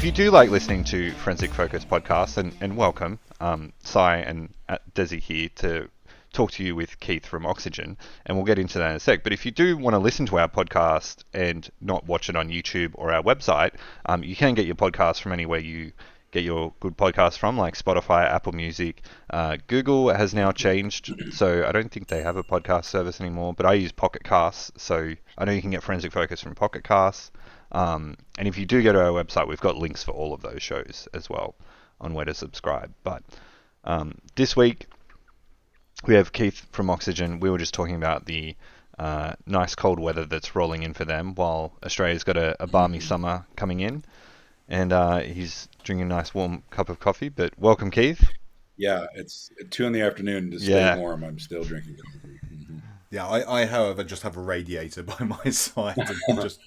if you do like listening to Forensic Focus podcasts, and welcome, Si and Desi here to talk to you with Keith from Oxygen, and we'll get into that in a sec. But if you do want to listen to our podcast and not watch it on YouTube or our website, you can get your podcast from anywhere you get your good podcasts from, like Spotify, Apple Music. Google has now changed, so I don't think they have a podcast service anymore, but I use Pocket Casts, so I know you can get Forensic Focus from Pocket Casts. And if you do go to our website, we've got links for all of those shows as well on where to subscribe. But this week, we have Keith from Oxygen. We were just talking about the nice cold weather that's rolling in for them while Australia's got a balmy summer coming in. And he's drinking a nice warm cup of coffee. But welcome, Keith. Yeah, it's 2 p.m. to stay warm. I'm still drinking coffee. Mm-hmm. Yeah, I, however, just have a radiator by my side and just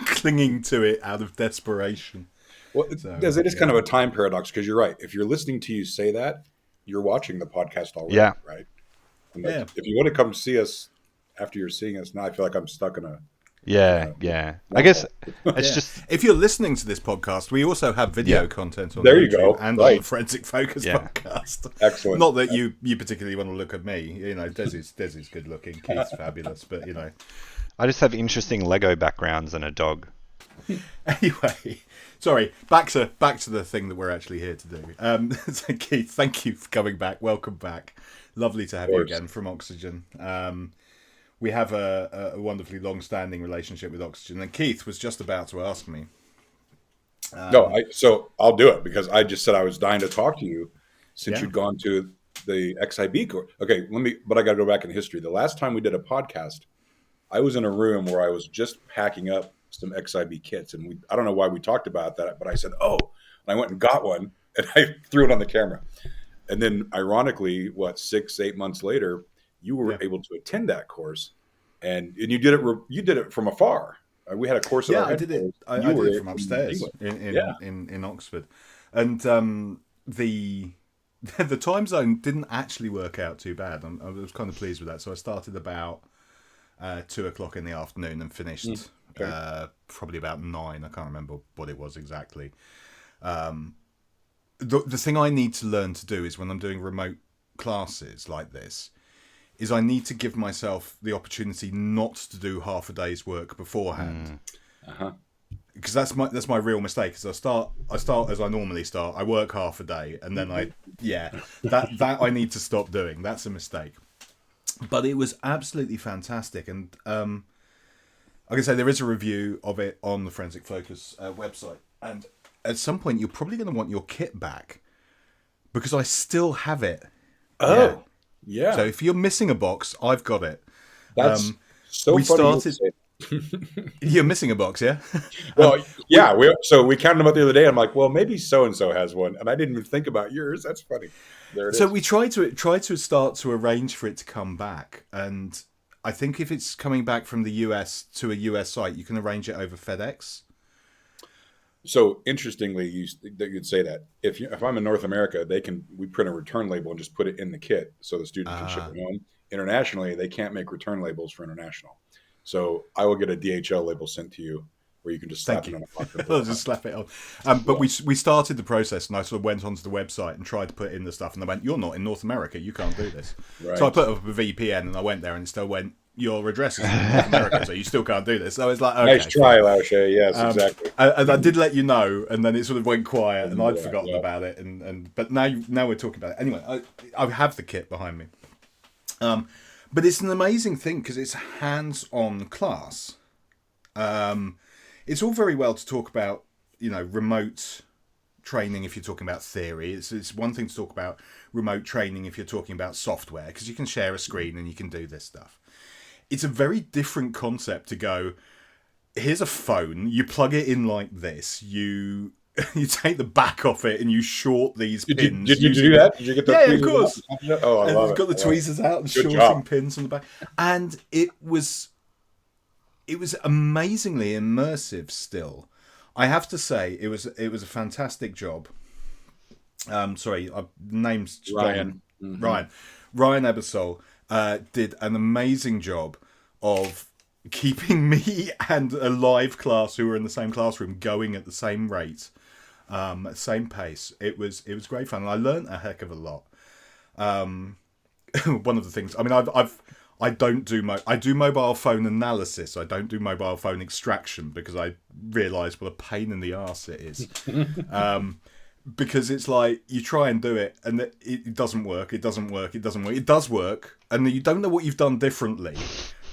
clinging to it out of desperation. Well, it is kind of a time paradox because you're right. If you're listening to you say that, you're watching the podcast already, right? And if you want to come see us after you're seeing us now, I feel like I'm stuck in a... I guess it's just... If you're listening to this podcast, we also have video content on there YouTube you go. And on the Forensic Focus podcast. Excellent. Not that you particularly want to look at me. You know, Desi's good looking, Keith's fabulous, but you know. I just have interesting Lego backgrounds and a dog. Anyway, sorry, back to the thing that we're actually here to do. So Keith, thank you for coming back. Welcome back. Lovely to have you again from Oxygen. We have a wonderfully long-standing relationship with Oxygen, and Keith was just about to ask me. So I'll do it because I just said I was dying to talk to you since you'd gone to the XIB course. Okay, but I got to go back in history. The last time we did a podcast, I was in a room where I was just packing up some XIB kits, and I don't know why we talked about that, but I said, and I went and got one, and I threw it on the camera. And then, ironically, 6-8 months later, you were able to attend that course, and you did it from afar. We had a course. I did it. I did it from upstairs in Oxford, and the time zone didn't actually work out too bad. I was kind of pleased with that. So I started about 2:00 in the afternoon and finished probably about 9. I can't remember what it was exactly. The thing I need to learn to do is when I'm doing remote classes like this, is I need to give myself the opportunity not to do half a day's work beforehand. Because that's my real mistake. Because I start as I normally start. I work half a day, and then that I need to stop doing. That's a mistake. But it was absolutely fantastic, and like I say, there is a review of it on the Forensic Focus website. And at some point, you're probably going to want your kit back because I still have it. Yeah. So if you're missing a box, I've got it. That's so funny. You're missing a box, yeah? Well, we counted them up the other day. I'm like, well, maybe so and so has one, and I didn't even think about yours. That's funny. There it is. So we try to start to arrange for it to come back, and I think if it's coming back from the US to a US site, you can arrange it over FedEx. So interestingly, you'd say that if I'm in North America, we print a return label and just put it in the kit so the student can ship it home. Internationally, they can't make return labels for international. So I will get a DHL label sent to you where you can just slap it on a box. I'll just slap it on. But we started the process, and I sort of went onto the website and tried to put in the stuff, and they went, "You're not in North America, you can't do this." Right. So I put up a VPN, and I went there, and it still went, "Your address is in North America, so you still can't do this." So I was like, okay, nice try, Lausche. Yes, exactly. And I did let you know, and then it sort of went quiet, and I'd forgotten about it. But now we're talking about it. Anyway, I have the kit behind me. But it's an amazing thing because it's a hands-on class. It's all very well to talk about, remote training if you're talking about theory. It's one thing to talk about remote training if you're talking about software, because you can share a screen and you can do this stuff. It's a very different concept to go, here's a phone, you plug it in like this, you take the back off it and you short these pins. Did you do that? Did you get the tweezers? Of course. Oh, I love it. Got the tweezers out and Good shorting job. pins on the back. And it was amazingly immersive still. I have to say, it was a fantastic job. Name's Ryan. Ryan Ebersol did an amazing job of keeping me and a live class who were in the same classroom going at the same rate, same pace. It was great fun, and I learned a heck of a lot. One of the things, I mean, I don't do I do mobile phone analysis. I don't do mobile phone extraction because I realise what a pain in the arse it is. Because it's like you try and do it and it doesn't work. It doesn't work. It doesn't work. It does work, and you don't know what you've done differently.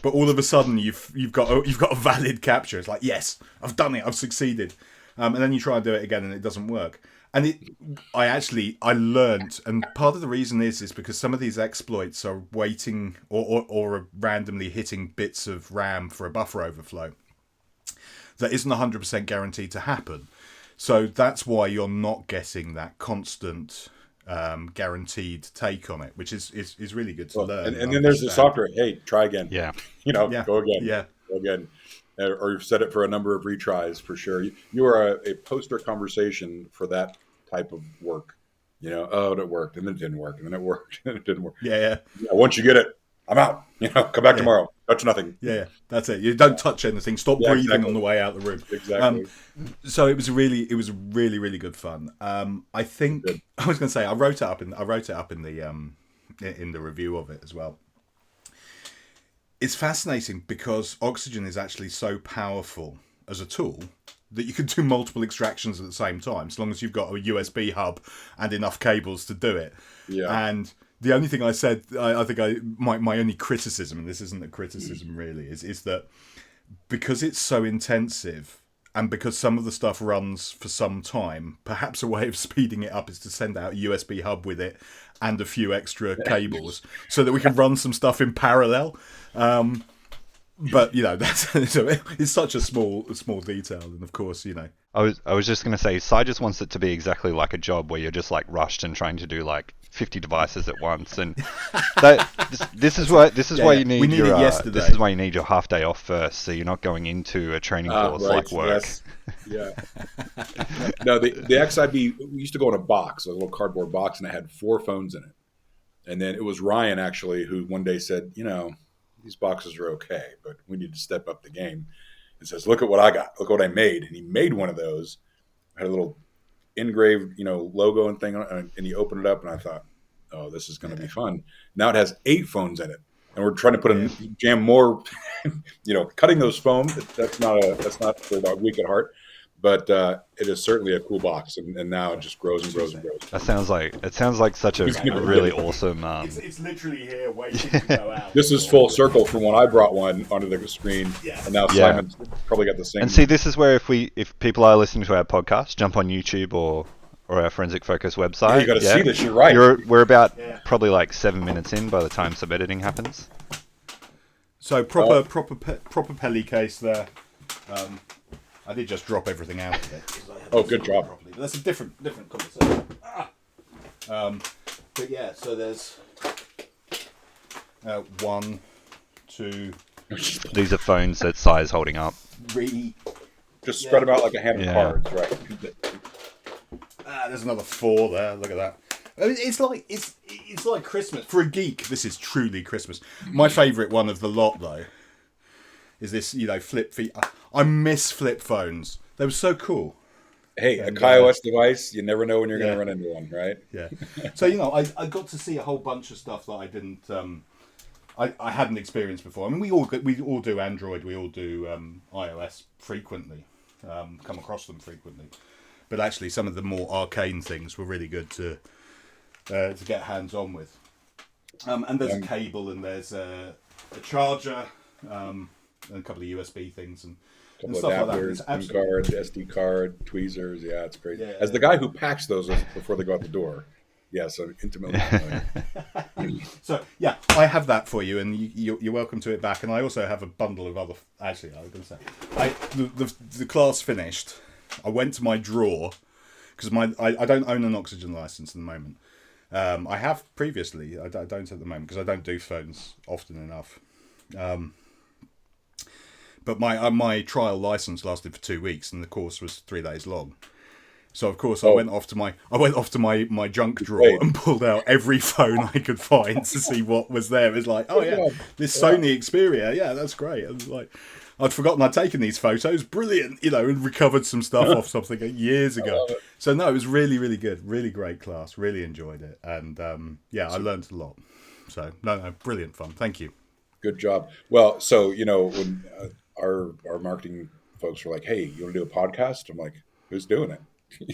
But all of a sudden, you've got a valid capture. It's like, yes, I've done it. I've succeeded. And then you try and do it again, and it doesn't work. And I learned, and part of the reason is because some of these exploits are waiting or are randomly hitting bits of RAM for a buffer overflow that isn't 100% guaranteed to happen. So that's why you're not getting that constant guaranteed take on it, which is really good to learn. And then there's the software. Hey, try again. Yeah. Go again. Go again. Or set it for a number of retries for sure. You are a poster conversation for that type of work. It worked, and then it didn't work, and then it worked, and it didn't work. Yeah. Once you get it, I'm out. Come back tomorrow. Touch nothing. Yeah, that's it. You don't touch anything. Stop breathing on the way out the room. Exactly. So it was really good fun. I think good. I was going to say I wrote it up in the review of it as well. It's fascinating because Oxygen is actually so powerful as a tool that you can do multiple extractions at the same time, so long as you've got a USB hub and enough cables to do it. Yeah. And the only thing I said, I think my only criticism, and this isn't a criticism really, is that because it's so intensive and because some of the stuff runs for some time, perhaps a way of speeding it up is to send out a USB hub with it and a few extra cables so that we can run some stuff in parallel. But it's such a small detail, and of course, I was just going to say, Si just wants it to be exactly like a job where you're just like rushed and trying to do like 50 devices at once, and this is why you need this is why you need your half day off first, so you're not going into a training course like work. Yes. Yeah. No, the XIB, we used to go in a box, a little cardboard box, and it had 4 phones in it. And then it was Ryan actually who one day said, these boxes are okay, but we need to step up the game. And says, look at what I got. Look what I made. And he made one of those. Had a little engraved, logo and thing on it. And he opened it up, and I thought, oh, this is going to be fun. Now it has 8 phones in it, and we're trying to put jam more. Cutting those foam. That's not for the weak at heart. But it is certainly a cool box, and now it just grows and grows and grows. It sounds like such a really awesome. It's literally here waiting to go out. This is full circle from when I brought one onto the screen, and now Simon's probably got the same. And see, this is where if people are listening to our podcast, jump on YouTube or our Forensic Focus website. Yeah, you got to see this. You're right. We're about probably like 7 minutes in by the time some editing happens. So proper Pelly case there. I did just drop everything out of it. Oh, good job. Properly. But that's a different conversation. But yeah, so there's 1, 2. These are phones that Si is holding up. 3. Just spread them out like a hand of cards, right? There's another 4 there. Look at that. I mean, it's like Christmas for a geek. This is truly Christmas. My favourite one of the lot, though, is this, flip feet. I miss flip phones. They were so cool. Hey, a KaiOS device, you never know when you're going to run into one, right? Yeah. So, I got to see a whole bunch of stuff that I didn't, I hadn't experienced before. I mean, we all do Android, we all do iOS frequently, come across them frequently. But actually, some of the more arcane things were really good to get hands on with. And there's a cable, and there's a charger, and a couple of USB things, and stuff adapters, like that. SIM card, SD card, tweezers. Yeah, it's crazy. Yeah, As the guy who packs those before they go out the door, yes, I'm intimately familiar. So yeah, I have that for you, and you're welcome to it back. And I also have a bundle of other. Actually, I was going to say, the class finished. I went to my drawer because I don't own an Oxygen license at the moment. I have previously. I don't at the moment because I don't do phones often enough. But my trial license lasted for 2 weeks, and the course was 3 days long. So of course I went off to my junk drawer and pulled out every phone I could find to see what was there. It was like, oh yeah, this Sony Xperia, yeah, that's great. I was like, I'd forgotten I'd taken these photos, brilliant, and recovered some stuff off something years ago. So no, it was really, really good, really great class, really enjoyed it, and I learned a lot. So no, brilliant fun. Thank you. Good job. Well, so when our marketing folks were like, "Hey, you want to do a podcast?" I'm like, "Who's doing it?"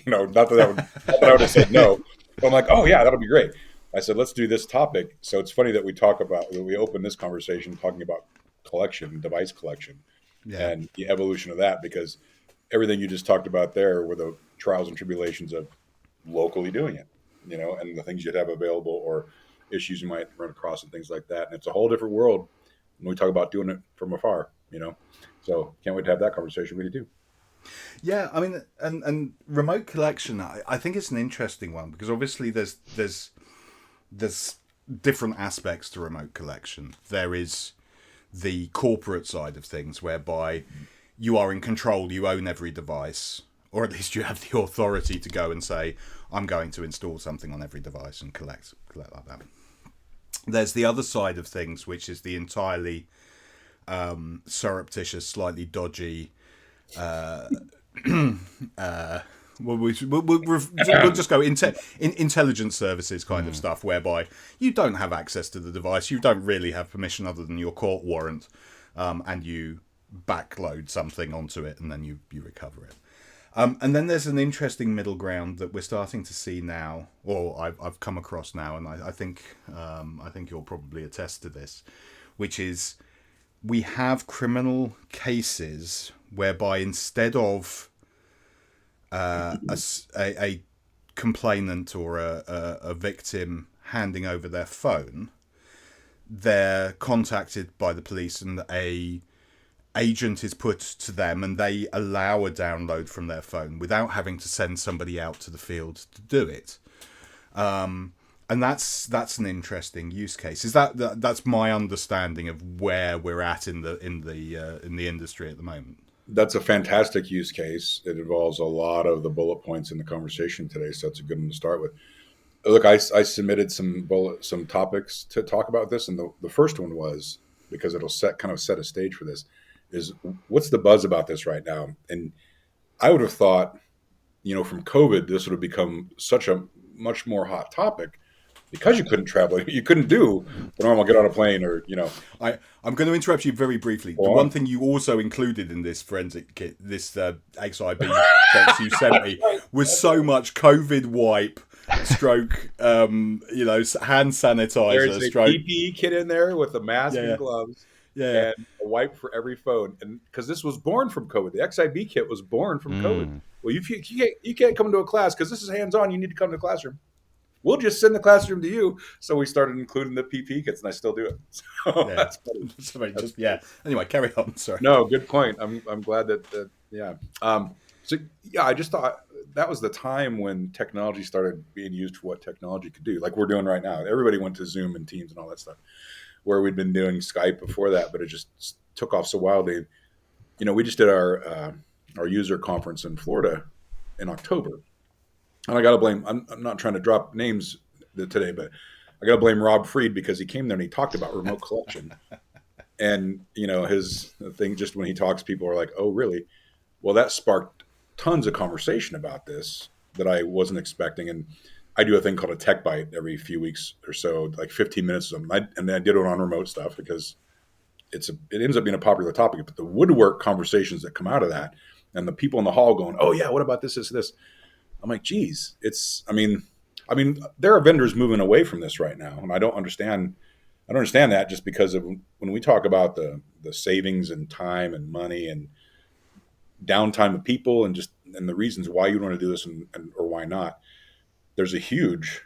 Not that I would have said no, but I'm like, "Oh yeah, that'll be great." I said, "Let's do this topic." So it's funny that we open this conversation talking about device collection, and the evolution of that, because everything you just talked about there were the trials and tribulations of locally doing it, and the things you'd have available or issues you might run across and things like that. And it's a whole different world when we talk about doing it from afar, So can't wait to have that conversation with you too. Yeah, I mean, and remote collection, I think it's an interesting one, because obviously there's different aspects to remote collection. There is the corporate side of things, whereby you are in control, you own every device, or at least you have the authority to go and say, I'm going to install something on every device and collect like that. There's the other side of things, which is the entirely surreptitious, slightly dodgy. We'll just go intelligence services kind of stuff, whereby you don't have access to the device, you don't really have permission other than your court warrant, and you backload something onto it and then you recover it. And then there's an interesting middle ground that we're starting to see now, or I've come across now, and I think you'll probably attest to this, which is we have criminal cases whereby instead of a complainant or a victim handing over their phone, they're contacted by the police and a agent is put to them and they allow a download from their phone without having to send somebody out to the field to do it. And that's an interesting use case. That's my understanding of where we're at in the industry at the moment. That's a fantastic use case. It involves a lot of the bullet points in the conversation today, so it's a good one to start with. Look, I submitted some topics to talk about this, and the first one was, because it'll set a stage for this, is what's the buzz about this right now? And I would have thought, from COVID, this would have become such a much more hot topic, because you couldn't travel, you couldn't do the normal get on a plane or, I'm going to interrupt you very briefly. The one thing you also included in this forensic kit, this XIB box you sent me, was so much COVID wipe, stroke, hand sanitizer. There's a PPE kit in there with a mask and gloves. Yeah. And a wipe for every phone. And because this was born from COVID. The XIB kit was born from COVID. Well, you can't come to a class because this is hands-on. You need to come to the classroom. We'll just send the classroom to you. So we started including the PPE kits, and I still do it. So that's funny. Anyway, carry on. Sorry. No, good point. I'm glad that. I just thought that was the time when technology started being used for what technology could do, like we're doing right now. Everybody went to Zoom and Teams and all that stuff, where we'd been doing Skype before that, but it just took off so wildly. We just did our user conference in Florida in October. And I got to blame, I'm not trying to drop names today, but I got to blame Rob Fried, because he came there and he talked about remote collection. And, his thing, just when he talks, people are like, oh, really? Well, that sparked tons of conversation about this that I wasn't expecting. And I do a thing called a tech bite every few weeks or so, like 15 minutes of them. And I did it on remote stuff because it ends up being a popular topic. But the woodwork conversations that come out of that, and the people in the hall going, oh yeah, what about this? I'm like, geez, there are vendors moving away from this right now. And I don't understand that, just because of when we talk about the savings and time and money and downtime of people and the reasons why you want to do this or why not. There's a huge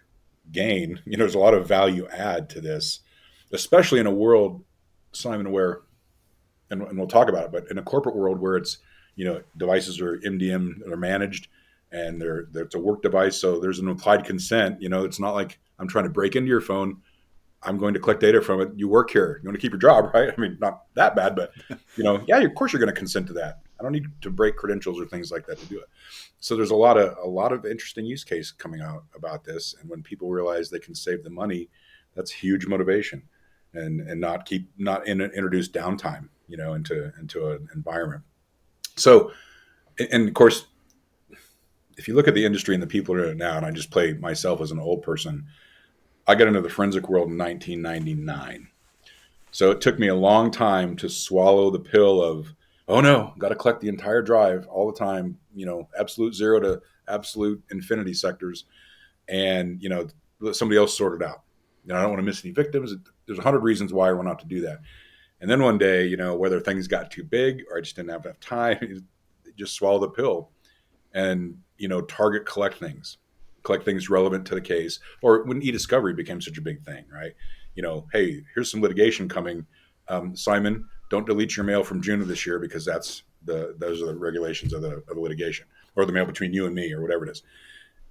gain. There's a lot of value add to this, especially in a world, Simon, where, and we'll talk about it, but in a corporate world where it's, devices are MDM, they're managed, and it's a work device. So there's an implied consent. It's not like I'm trying to break into your phone. I'm going to collect data from it. You work here. You want to keep your job, right? I mean, not that bad, but, of course you're going to consent to that. I don't need to break credentials or things like that to do it. So there's a lot of interesting use case coming out about this. And when people realize they can save the money, that's huge motivation, and not introduce downtime, into an environment. So, and of course, if you look at the industry and the people who are in it now, and I just play myself as an old person, I got into the forensic world in 1999. So it took me a long time to swallow the pill of, oh no, got to collect the entire drive all the time, absolute zero to absolute infinity sectors, and let somebody else sort it out. I don't want to miss any victims. There's 100 reasons why we're not to do that. And then one day, whether things got too big or I just didn't have enough time, just swallow the pill and target collect things relevant to the case. Or when eDiscovery became such a big thing, right? Hey, here's some litigation coming. Simon, don't delete your mail from June of this year because those are the regulations of the litigation, or the mail between you and me, or whatever it is.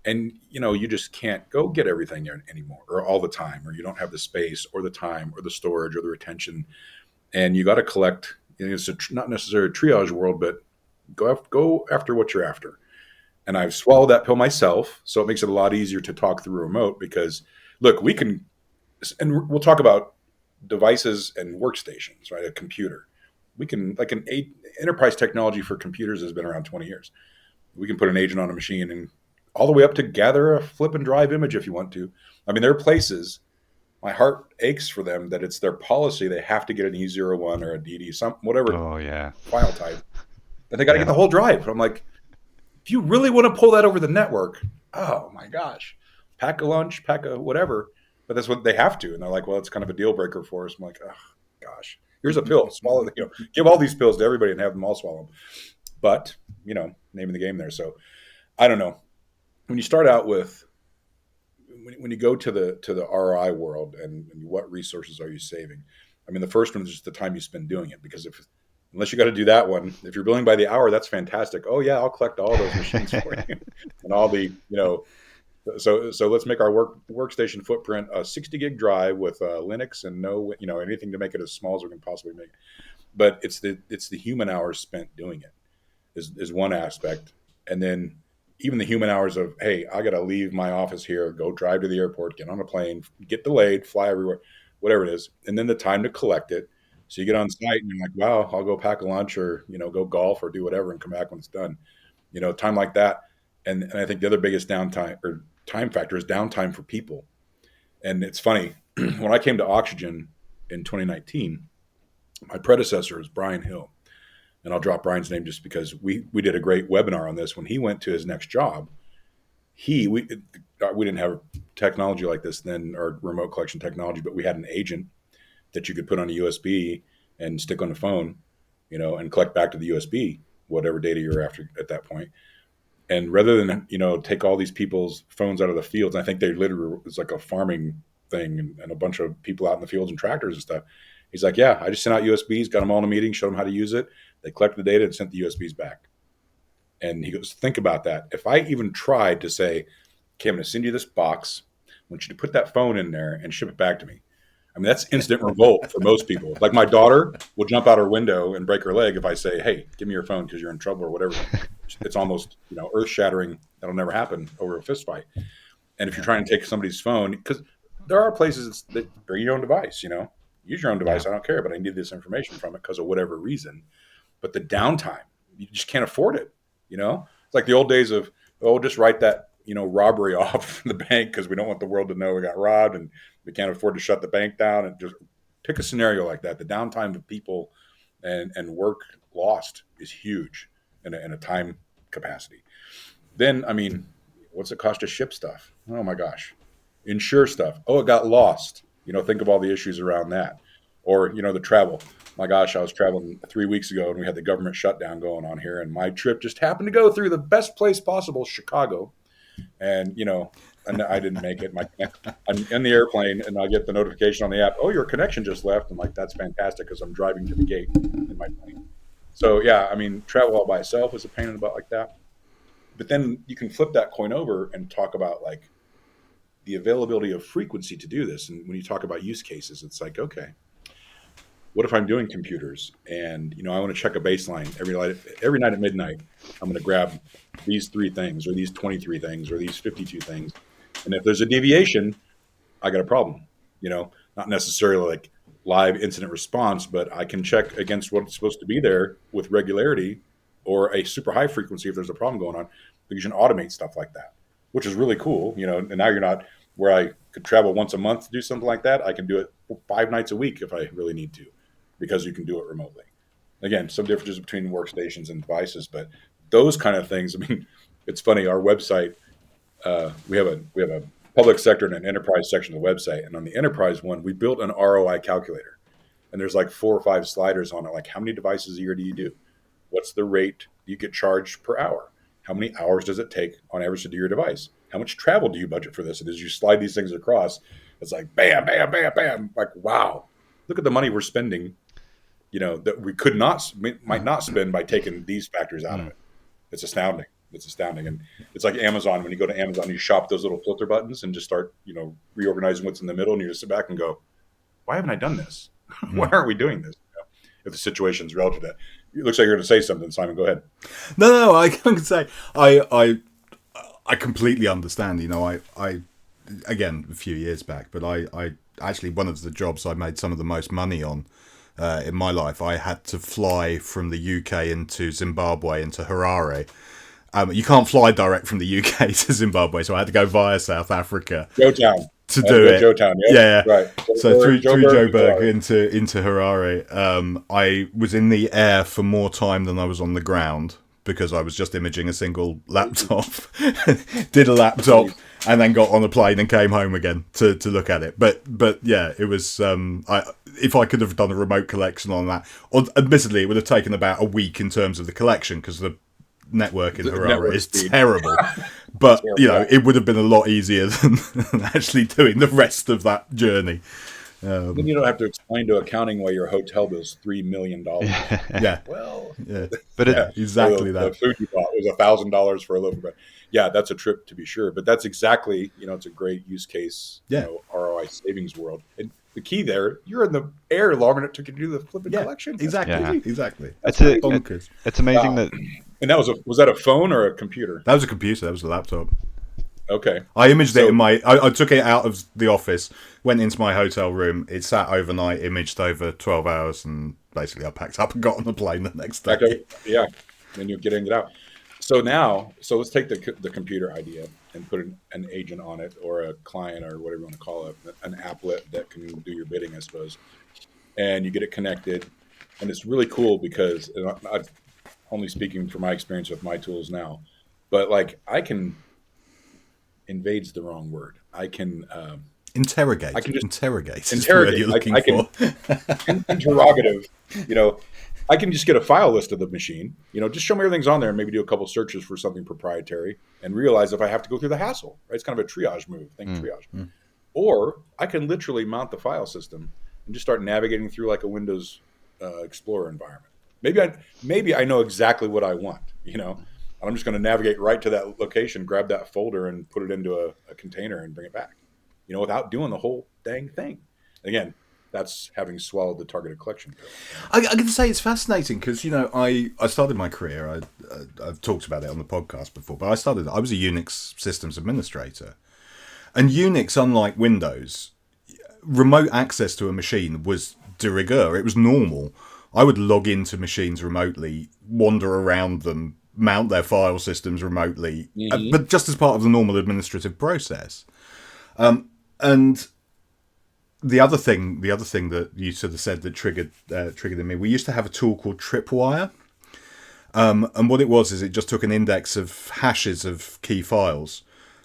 And you just can't go get everything anymore, or all the time, or you don't have the space or the time or the storage or the retention. And you got to collect. It's not necessarily a triage world, but go after what you're after. And I've swallowed that pill myself, so it makes it a lot easier to talk through remote, because look, we can, and we'll talk about devices and workstations, right? A computer. We can, like enterprise technology for computers has been around 20 years. We can put an agent on a machine, and all the way up to gather a flip and drive image if you want to. I mean, there are places, my heart aches for them, that it's their policy they have to get an E01 or a DD, whatever file type, that they got to get the whole drive. I'm like, if you really want to pull that over the network, oh my gosh, pack a lunch, pack a whatever. But that's what they have to. And they're like, well, it's kind of a deal breaker for us. I'm like, oh gosh, here's a pill. Swallow, give all these pills to everybody and have them all swallow them. But, name of the game there. So I don't know. When you start out with, when you go to the ROI world, and what resources are you saving? I mean, the first one is just the time you spend doing it, because unless you got to do that one, if you're billing by the hour, that's fantastic. Oh yeah, I'll collect all those machines for you, and all the So let's make our workstation footprint a 60 gig drive with Linux and no anything to make it as small as we can possibly make it. But it's the human hours spent doing it is one aspect, and then even the human hours of, hey, I got to leave my office here, go drive to the airport, get on a plane, get delayed, fly everywhere, whatever it is, and then the time to collect it. So you get on site and you're like, wow, I'll go pack a lunch, or go golf or do whatever and come back when it's done. Time like that. And I think the other biggest downtime or time factor is downtime for people. And it's funny, when I came to Oxygen in 2019, my predecessor is Brian Hill. And I'll drop Brian's name just because we did a great webinar on this. When he went to his next job, we didn't have technology like this then, or remote collection technology, but we had an agent that you could put on a USB and stick on the phone, and collect back to the USB whatever data you're after at that point. And rather than take all these people's phones out of the fields, I think they literally, it's like a farming thing, and a bunch of people out in the fields and tractors and stuff. He's like, yeah, I just sent out USBs, got them all in a meeting, showed them how to use it. They collected the data and sent the USBs back. And he goes, think about that. If I even tried to say, okay, I'm going to send you this box, I want you to put that phone in there and ship it back to me. I mean, that's instant revolt for most people. Like, my daughter will jump out her window and break her leg if I say, hey, give me your phone because you're in trouble or whatever. It's almost, earth shattering. That'll never happen over a fist fight. And if you're trying to take somebody's phone, because there are places that bring your own device, use your own device. I don't care, but I need this information from it because of whatever reason. But the downtime, you just can't afford it. It's like the old days of, just write that, robbery off the bank because we don't want the world to know we got robbed and we can't afford to shut the bank down. And just pick a scenario like that. The downtime of people and work lost is huge in a time capacity. Then, I mean, what's it cost to ship stuff? Oh my gosh. Insure stuff. Oh, it got lost. Think of all the issues around that. Or, the travel. My gosh, I was traveling 3 weeks ago and we had the government shutdown going on here. And my trip just happened to go through the best place possible, Chicago. And, and I didn't make it. I'm in the airplane and I get the notification on the app. Oh, your connection just left. I'm like, that's fantastic because I'm driving to the gate in my plane. So, yeah, I mean, travel all by itself is a pain in the butt like that. But then you can flip that coin over and talk about, like, the availability of frequency to do this. And when you talk about use cases, it's like, okay, what if I'm doing computers and, I want to check a baseline every night at midnight. I'm going to grab these 3 things or these 23 things or these 52 things. And if there's a deviation, I got a problem, not necessarily like live incident response, but I can check against what's supposed to be there with regularity or a super high frequency if there's a problem going on. Because you can automate stuff like that, which is really cool, and now you're not where I could travel once a month to do something like that. I can do it 5 nights a week if I really need to, because you can do it remotely. Again, some differences between workstations and devices, but those kind of things. I mean, it's funny. Our website, we have a public sector and an enterprise section of the website, and on the enterprise one, we built an ROI calculator, and there's like 4 or 5 sliders on it. Like, how many devices a year do you do? What's the rate you get charged per hour? How many hours does it take on average to do your device? How much travel do you budget for this? And as you slide these things across, it's like bam, bam, bam, bam. Like, wow, look at the money we're spending, that we might not spend by taking these factors out of it. It's astounding. It's astounding. And it's like Amazon. When you go to Amazon, you shop those little filter buttons and just start, reorganizing what's in the middle. And you just sit back and go, why haven't I done this? Why aren't we doing this? If the situation's relative to that. It looks like you're going to say something, Simon. Go ahead. No, I can say I completely understand. I again, a few years back, but I actually, one of the jobs I made some of the most money on in my life, I had to fly from the UK into Zimbabwe, into Harare. You can't fly direct from the UK to Zimbabwe, so I had to go via South Africa. Joetown. To do it. Joetown, yeah. Right. So through Joburg into Harare, I was in the air for more time than I was on the ground, because I was just imaging a single laptop, did a laptop, and then got on a plane and came home again to look at it. But yeah, it was. If I could have done a remote collection on that, admittedly, it would have taken about a week in terms of the collection, because the network in Harare is terrible. But it would have been a lot easier than actually doing the rest of that journey. Then you don't have to explain to accounting why your hotel bill's $3 million. Yeah. Well, yeah. But exactly that. The food you bought was $1,000 for a loaf of bread. Yeah, that's a trip to be sure. But that's exactly, it's a great use case, ROI savings world. And the key there, you're in the air longer than it took you to do the flipping collection. Exactly. Yeah. Exactly. It's bonkers. It's amazing that. And was that a phone or a computer? That was a computer. That was a laptop. Okay. I imaged it I took it out of the office, went into my hotel room. It sat overnight, imaged over 12 hours, and basically I packed up and got on the plane the next day. Okay. Yeah. Then you're getting it out. So let's take the computer idea and put an agent on it, or a client, or whatever you want to call it, an applet that can do your bidding, I suppose. And you get it connected. And it's really cool because, and I'm only speaking from my experience with my tools now, but like invade's the wrong word. I can interrogate. I can just interrogate. Interrogate. You're looking I can interrogative. I can just get a file list of the machine. Just show me everything's on there, and maybe do a couple searches for something proprietary, and realize if I have to go through the hassle. Right? It's kind of a triage move. Triage. Or I can literally mount the file system and just start navigating through like a Windows Explorer environment. Maybe I know exactly what I want. I'm just going to navigate right to that location, grab that folder, and put it into a container and bring it back, without doing the whole dang thing. Again, that's having swallowed the targeted collection. I can say it's fascinating because, I started my career, I've talked about it on the podcast before, but I was a Unix systems administrator. And Unix, unlike Windows, remote access to a machine was de rigueur. It was normal. I would log into machines remotely, wander around them, mount their file systems remotely, but just as part of the normal administrative process. And the other thing that you sort of said that triggered in me, we used to have a tool called Tripwire. And what it was is it just took an index of hashes of key files.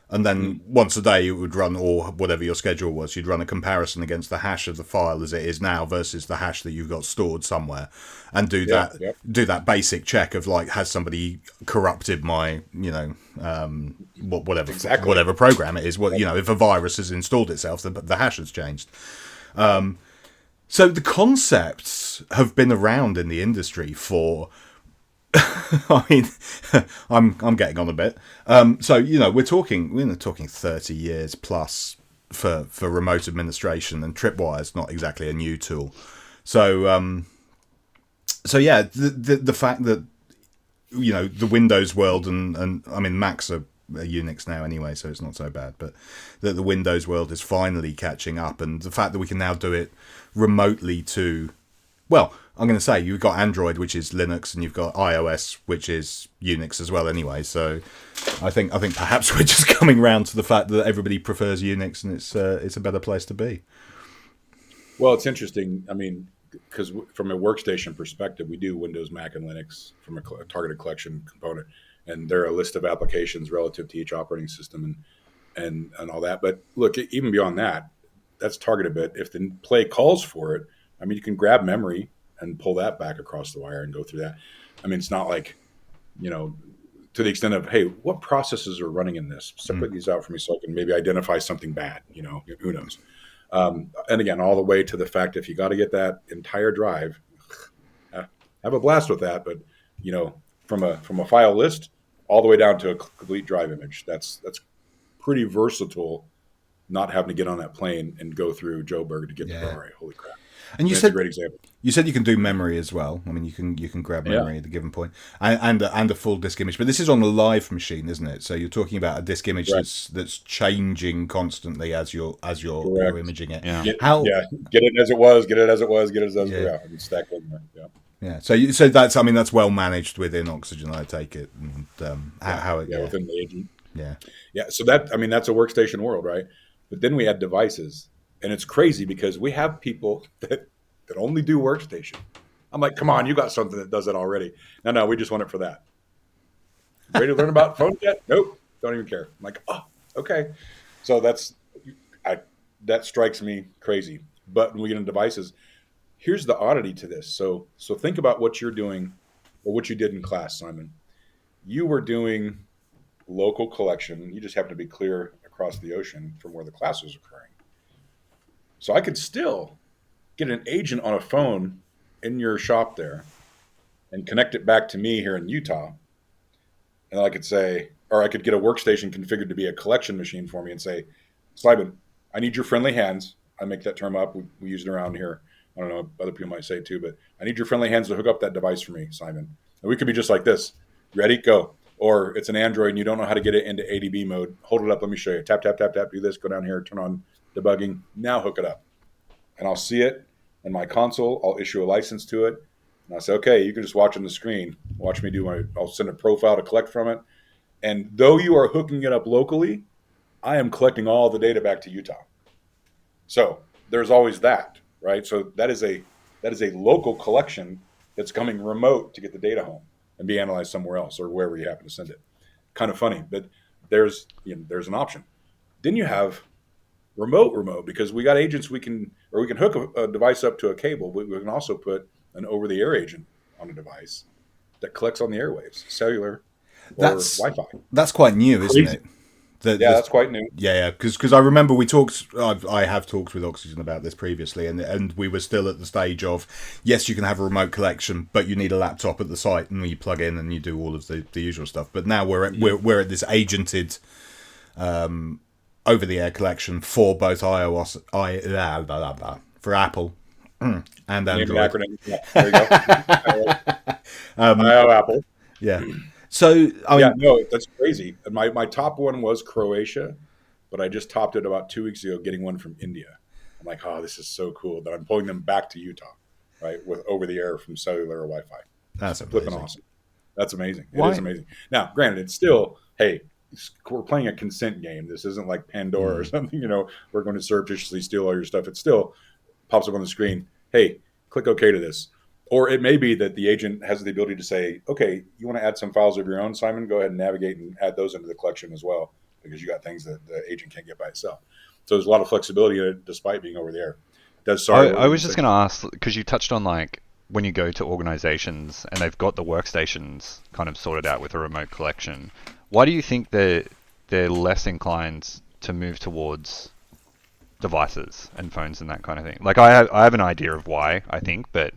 And then once a day it would run, or whatever your schedule was, you'd run a comparison against the hash of the file as it is now versus the hash that you've got stored somewhere, and do that basic check of like, has somebody corrupted my, whatever program it is, if a virus has installed itself, the hash has changed. So the concepts have been around in the industry for. I mean, I'm getting on a bit. So we're talking 30 years plus for remote administration, and Tripwire is not exactly a new tool. So yeah, the fact that the Windows world and I mean Macs are Unix now anyway, so it's not so bad. But that the Windows world is finally catching up, and the fact that we can now do it remotely to, well, I'm going to say you've got Android, which is Linux, and you've got iOS, which is Unix as well. Anyway, so I think perhaps we're just coming round to the fact that everybody prefers Unix, and it's a better place to be. Well, it's interesting. I mean, because from a workstation perspective, we do Windows, Mac, and Linux from a targeted collection component, and there are a list of applications relative to each operating system and all that. But look, even beyond that, that's targeted. But if the play calls for it, I mean, you can grab memory and pull that back across the wire and go through that. I mean, it's not like, to the extent of, hey, what processes are running in this? Separate these out for me so I can maybe identify something bad. Who knows? And again, all the way to the fact, if you got to get that entire drive, have a blast with that. But from a file list all the way down to a complete drive image, that's pretty versatile. Not having to get on that plane and go through Joburg to get the Parole. Holy crap! And that's a great example. You said you can do memory as well. I mean, you can grab memory at a given point, and a full disk image. But this is on a live machine, isn't it? So you're talking about a disk image that's changing constantly as you're imaging it. Yeah. Get it as it was. Get it as it was. Get it as it was. Yeah. And stack it in there. Yeah. Yeah. So that's well managed within Oxygen, I take it. And within the agent. Yeah. Yeah. So that's a workstation world, right? But then we add devices, and it's crazy because we have people that only do workstation. I'm like, come on, you got something that does it already. No, we just want it for that. Ready to learn about phones yet? Nope, don't even care. I'm like, oh, okay. So that strikes me crazy. But when we get into devices, here's the oddity to this. So think about what you're doing or what you did in class, Simon. You were doing local collection. You just happen to be clear across the ocean from where the class was occurring. So I could still get an agent on a phone in your shop there and connect it back to me here in Utah. And I could say, or I could get a workstation configured to be a collection machine for me and say, Simon, I need your friendly hands. I make that term up. We use it around here. I don't know, other people might say it too, but I need your friendly hands to hook up that device for me, Simon. And we could be just like this. Ready? Go. Or it's an Android and you don't know how to get it into ADB mode. Hold it up. Let me show you. Tap, tap, tap, tap. Do this. Go down here. Turn on debugging. Now hook it up. And I'll see it in my console. I'll issue a license to it. And I'll say, okay, you can just watch on the screen. Watch me I'll send a profile to collect from it. And though you are hooking it up locally, I am collecting all the data back to Utah. So there's always that, right? So that is a local collection that's coming remote to get the data home and be analyzed somewhere else or wherever you happen to send it. Kind of funny, but there's an option. Then you have remote, because we got agents we can hook a device up to a cable, but we can also put an over-the-air agent on a device that collects on the airwaves, cellular or Wi-Fi. That's quite new, isn't it? That's quite new. Yeah, because I remember we talked. I have talked with Oxygen about this previously, and we were still at the stage of, yes, you can have a remote collection, but you need a laptop at the site, and you plug in and you do all of the usual stuff. But now we're at this agented over-the-air collection for both iOS, for Apple and Android. There you go. Apple. Yeah. So that's crazy. My top one was Croatia, but I just topped it about 2 weeks ago, getting one from India. I'm like, oh, this is so cool that I'm pulling them back to Utah, right, with over the air from cellular or Wi-Fi. That's flipping awesome. That's amazing. It is amazing. Now, granted, it's still, hey, we're playing a consent game. This isn't like Pandora or something. We're going to surreptitiously steal all your stuff. It still pops up on the screen. Hey, click OK to this. Or it may be that the agent has the ability to say, okay, you want to add some files of your own, Simon? Go ahead and navigate and add those into the collection as well, because you got things that the agent can't get by itself. So there's a lot of flexibility in it, despite being over the air. I was just going to ask, because you touched on like when you go to organizations and they've got the workstations kind of sorted out with a remote collection, why do you think they're less inclined to move towards devices and phones and that kind of thing? Like I have an idea of why, I think, but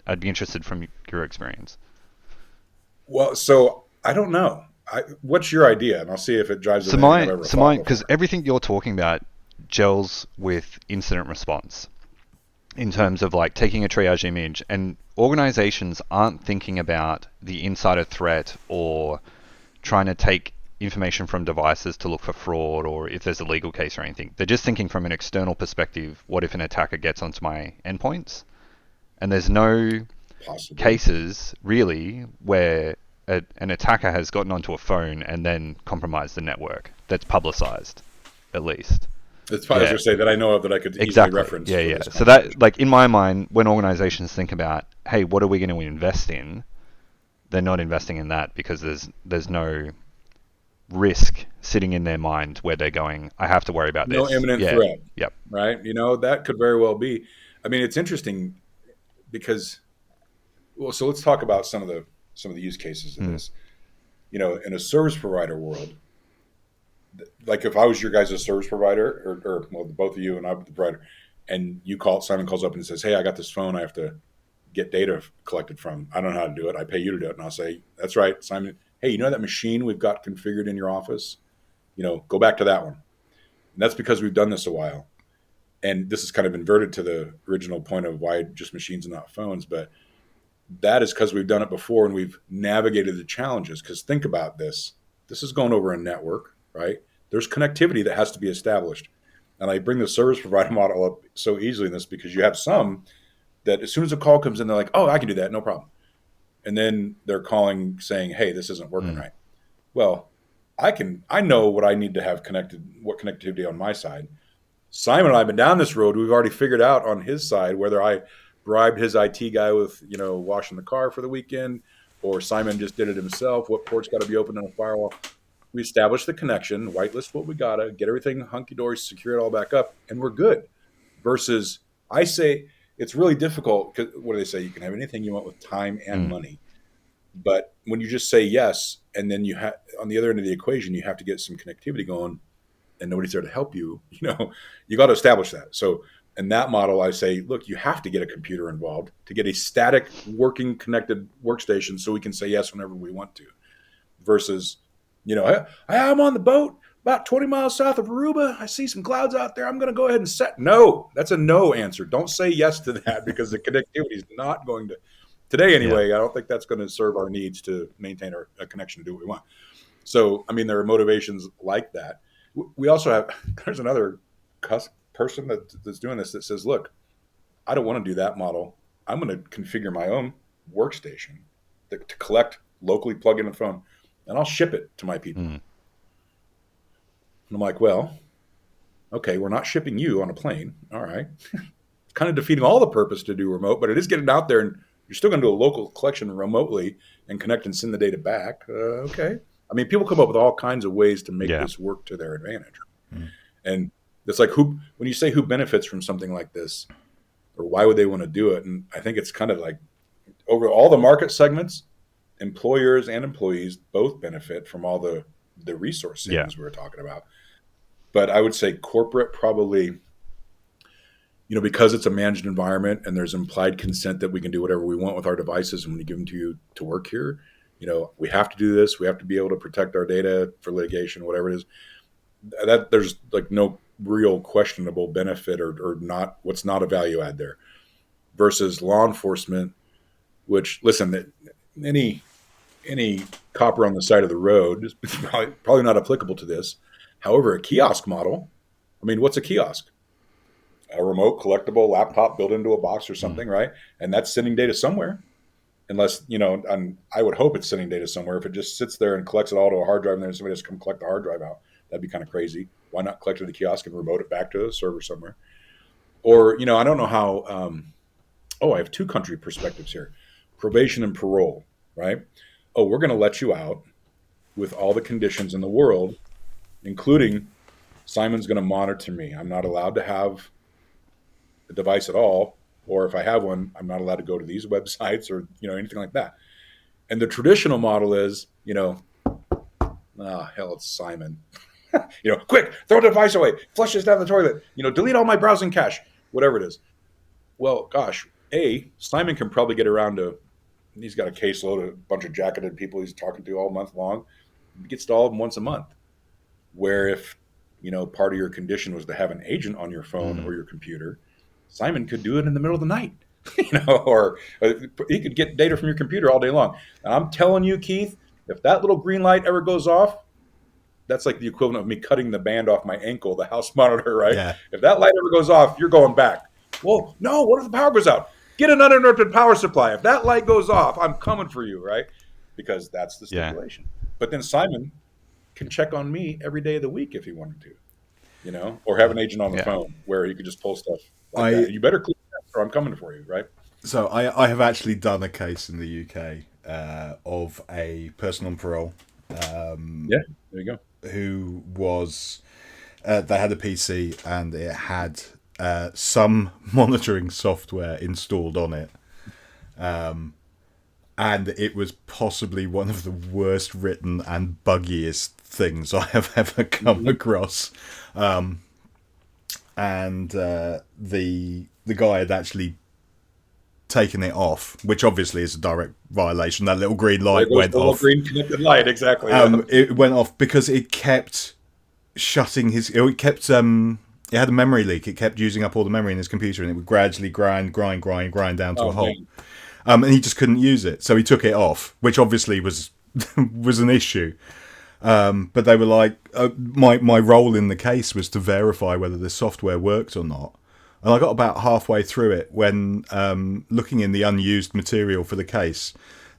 I'd be interested from your experience. Well, so I don't know. What's your idea? And I'll see if it drives. Because everything you're talking about gels with incident response, in terms of like taking a triage image, and organizations aren't thinking about the insider threat or trying to take information from devices to look for fraud or if there's a legal case or anything. They're just thinking from an external perspective, what if an attacker gets onto my endpoints? And there's no cases really where an attacker has gotten onto a phone and then compromised the network that's publicized, at least. That's probably, as I say, that I know of that I could exactly. easily reference. Yeah. So that, like, in my mind, when organizations think about, hey, what are we going to invest in? They're not investing in that because there's no risk sitting in their mind where they're going, I have to worry about this. No imminent threat. Yep. Right. That could very well be. I mean, it's interesting because, well, so let's talk about some of the use cases of this. In a service provider world, like if I was your guys' service provider, or well, both of you and I'm the provider, and Simon calls up and says, hey, I got this phone I have to get data collected from. I don't know how to do it. I pay you to do it. And I'll say, that's right, Simon. Hey, that machine we've got configured in your office? Go back to that one. And that's because we've done this a while. And this is kind of inverted to the original point of why just machines and not phones. But that is because we've done it before and we've navigated the challenges. Because think about this. This is going over a network, right? There's connectivity that has to be established. And I bring the service provider model up so easily in this because you have some that as soon as a call comes in, they're like, oh, I can do that, no problem. And then they're calling saying, hey, this isn't working right. Well, I know what I need to have connected, what connectivity on my side. Simon and I have been down this road. We've already figured out on his side whether I bribed his IT guy with, washing the car for the weekend, or Simon just did it himself. What port's got to be open on a firewall? We establish the connection, whitelist what we gotta, get everything hunky-dory, secure it all back up, and we're good. Versus, I say, it's really difficult, because what do they say? You can have anything you want with time and money. But when you just say yes, and then you have, on the other end of the equation, you have to get some connectivity going, and nobody's there to help you, you got to establish that. So in that model, I say, look, you have to get a computer involved to get a static, working, connected workstation so we can say yes whenever we want to. Versus, I'm on the boat about 20 miles south of Aruba. I see some clouds out there. I'm going to go ahead and set. No, that's a no answer. Don't say yes to that because the connectivity is not going to, today anyway, I don't think that's going to serve our needs to maintain a connection to do what we want. So, I mean, there are motivations like that. We also have, there's another person that's doing this that says, look, I don't want to do that model. I'm going to configure my own workstation to collect, locally plug in the phone, and I'll ship it to my people. And I'm like, well, okay, we're not shipping you on a plane. All right. Kind of defeating all the purpose to do remote, but it is getting out there, and you're still going to do a local collection remotely and connect and send the data back. Okay. I mean, people come up with all kinds of ways to make this work to their advantage. And it's like, when you say who benefits from something like this, or why would they want to do it? And I think it's kind of like over all the market segments, employers and employees both benefit from all the resource savings we were talking about. But I would say corporate probably, because it's a managed environment and there's implied consent that we can do whatever we want with our devices when we give them to you to work here. We have to do this. We have to be able to protect our data for litigation, whatever it is. That there's like no real questionable benefit or not, what's not a value add there. Versus law enforcement, which, listen, any copper on the side of the road is probably not applicable to this. However, a kiosk model, I mean, what's a kiosk? A remote collectible laptop built into a box or something, right? And that's sending data somewhere. Unless, and I would hope it's sending data somewhere. If it just sits there and collects it all to a hard drive and then somebody just come collect the hard drive out, that'd be kind of crazy. Why not collect it at the kiosk and remote it back to a server somewhere? Or, I don't know how, I have two country perspectives here. Probation and parole, right? Oh, we're going to let you out with all the conditions in the world, including Simon's going to monitor me. I'm not allowed to have a device at all. Or if I have one, I'm not allowed to go to these websites or, anything like that. And the traditional model is, hell, it's Simon. Quick, throw the device away, flush this down the toilet, delete all my browsing cache, whatever it is. Well, gosh, Simon can probably get around to, he's got a caseload, a bunch of jacketed people he's talking to all month long. He gets to all of them once a month. Where if, part of your condition was to have an agent on your phone or your computer, Simon could do it in the middle of the night, or he could get data from your computer all day long. And I'm telling you, Keith, if that little green light ever goes off, that's like the equivalent of me cutting the band off my ankle, the house monitor, right? Yeah. If that light ever goes off, you're going back. Well, no, what if the power goes out? Get an uninterrupted power supply. If that light goes off, I'm coming for you, right? Because that's the stipulation. Yeah. But then Simon can check on me every day of the week if he wanted to, or have an agent on the phone where he could just pull stuff like that. You better clean that or I'm coming for you, right? So I have actually done a case in the UK of a person on parole. There you go. Who was, they had a PC and it had some monitoring software installed on it. And it was possibly one of the worst written and buggiest things I have ever come across. And the guy had actually taken it off, which obviously is a direct violation. That little green light went off. Green connected light, exactly. It went off because it kept shutting his. It kept. It had a memory leak. It kept using up all the memory in his computer, and it would gradually grind down to a halt. And he just couldn't use it, so he took it off, which obviously was an issue. But they were like, my role in the case was to verify whether this software worked or not. And I got about halfway through it when, looking in the unused material for the case,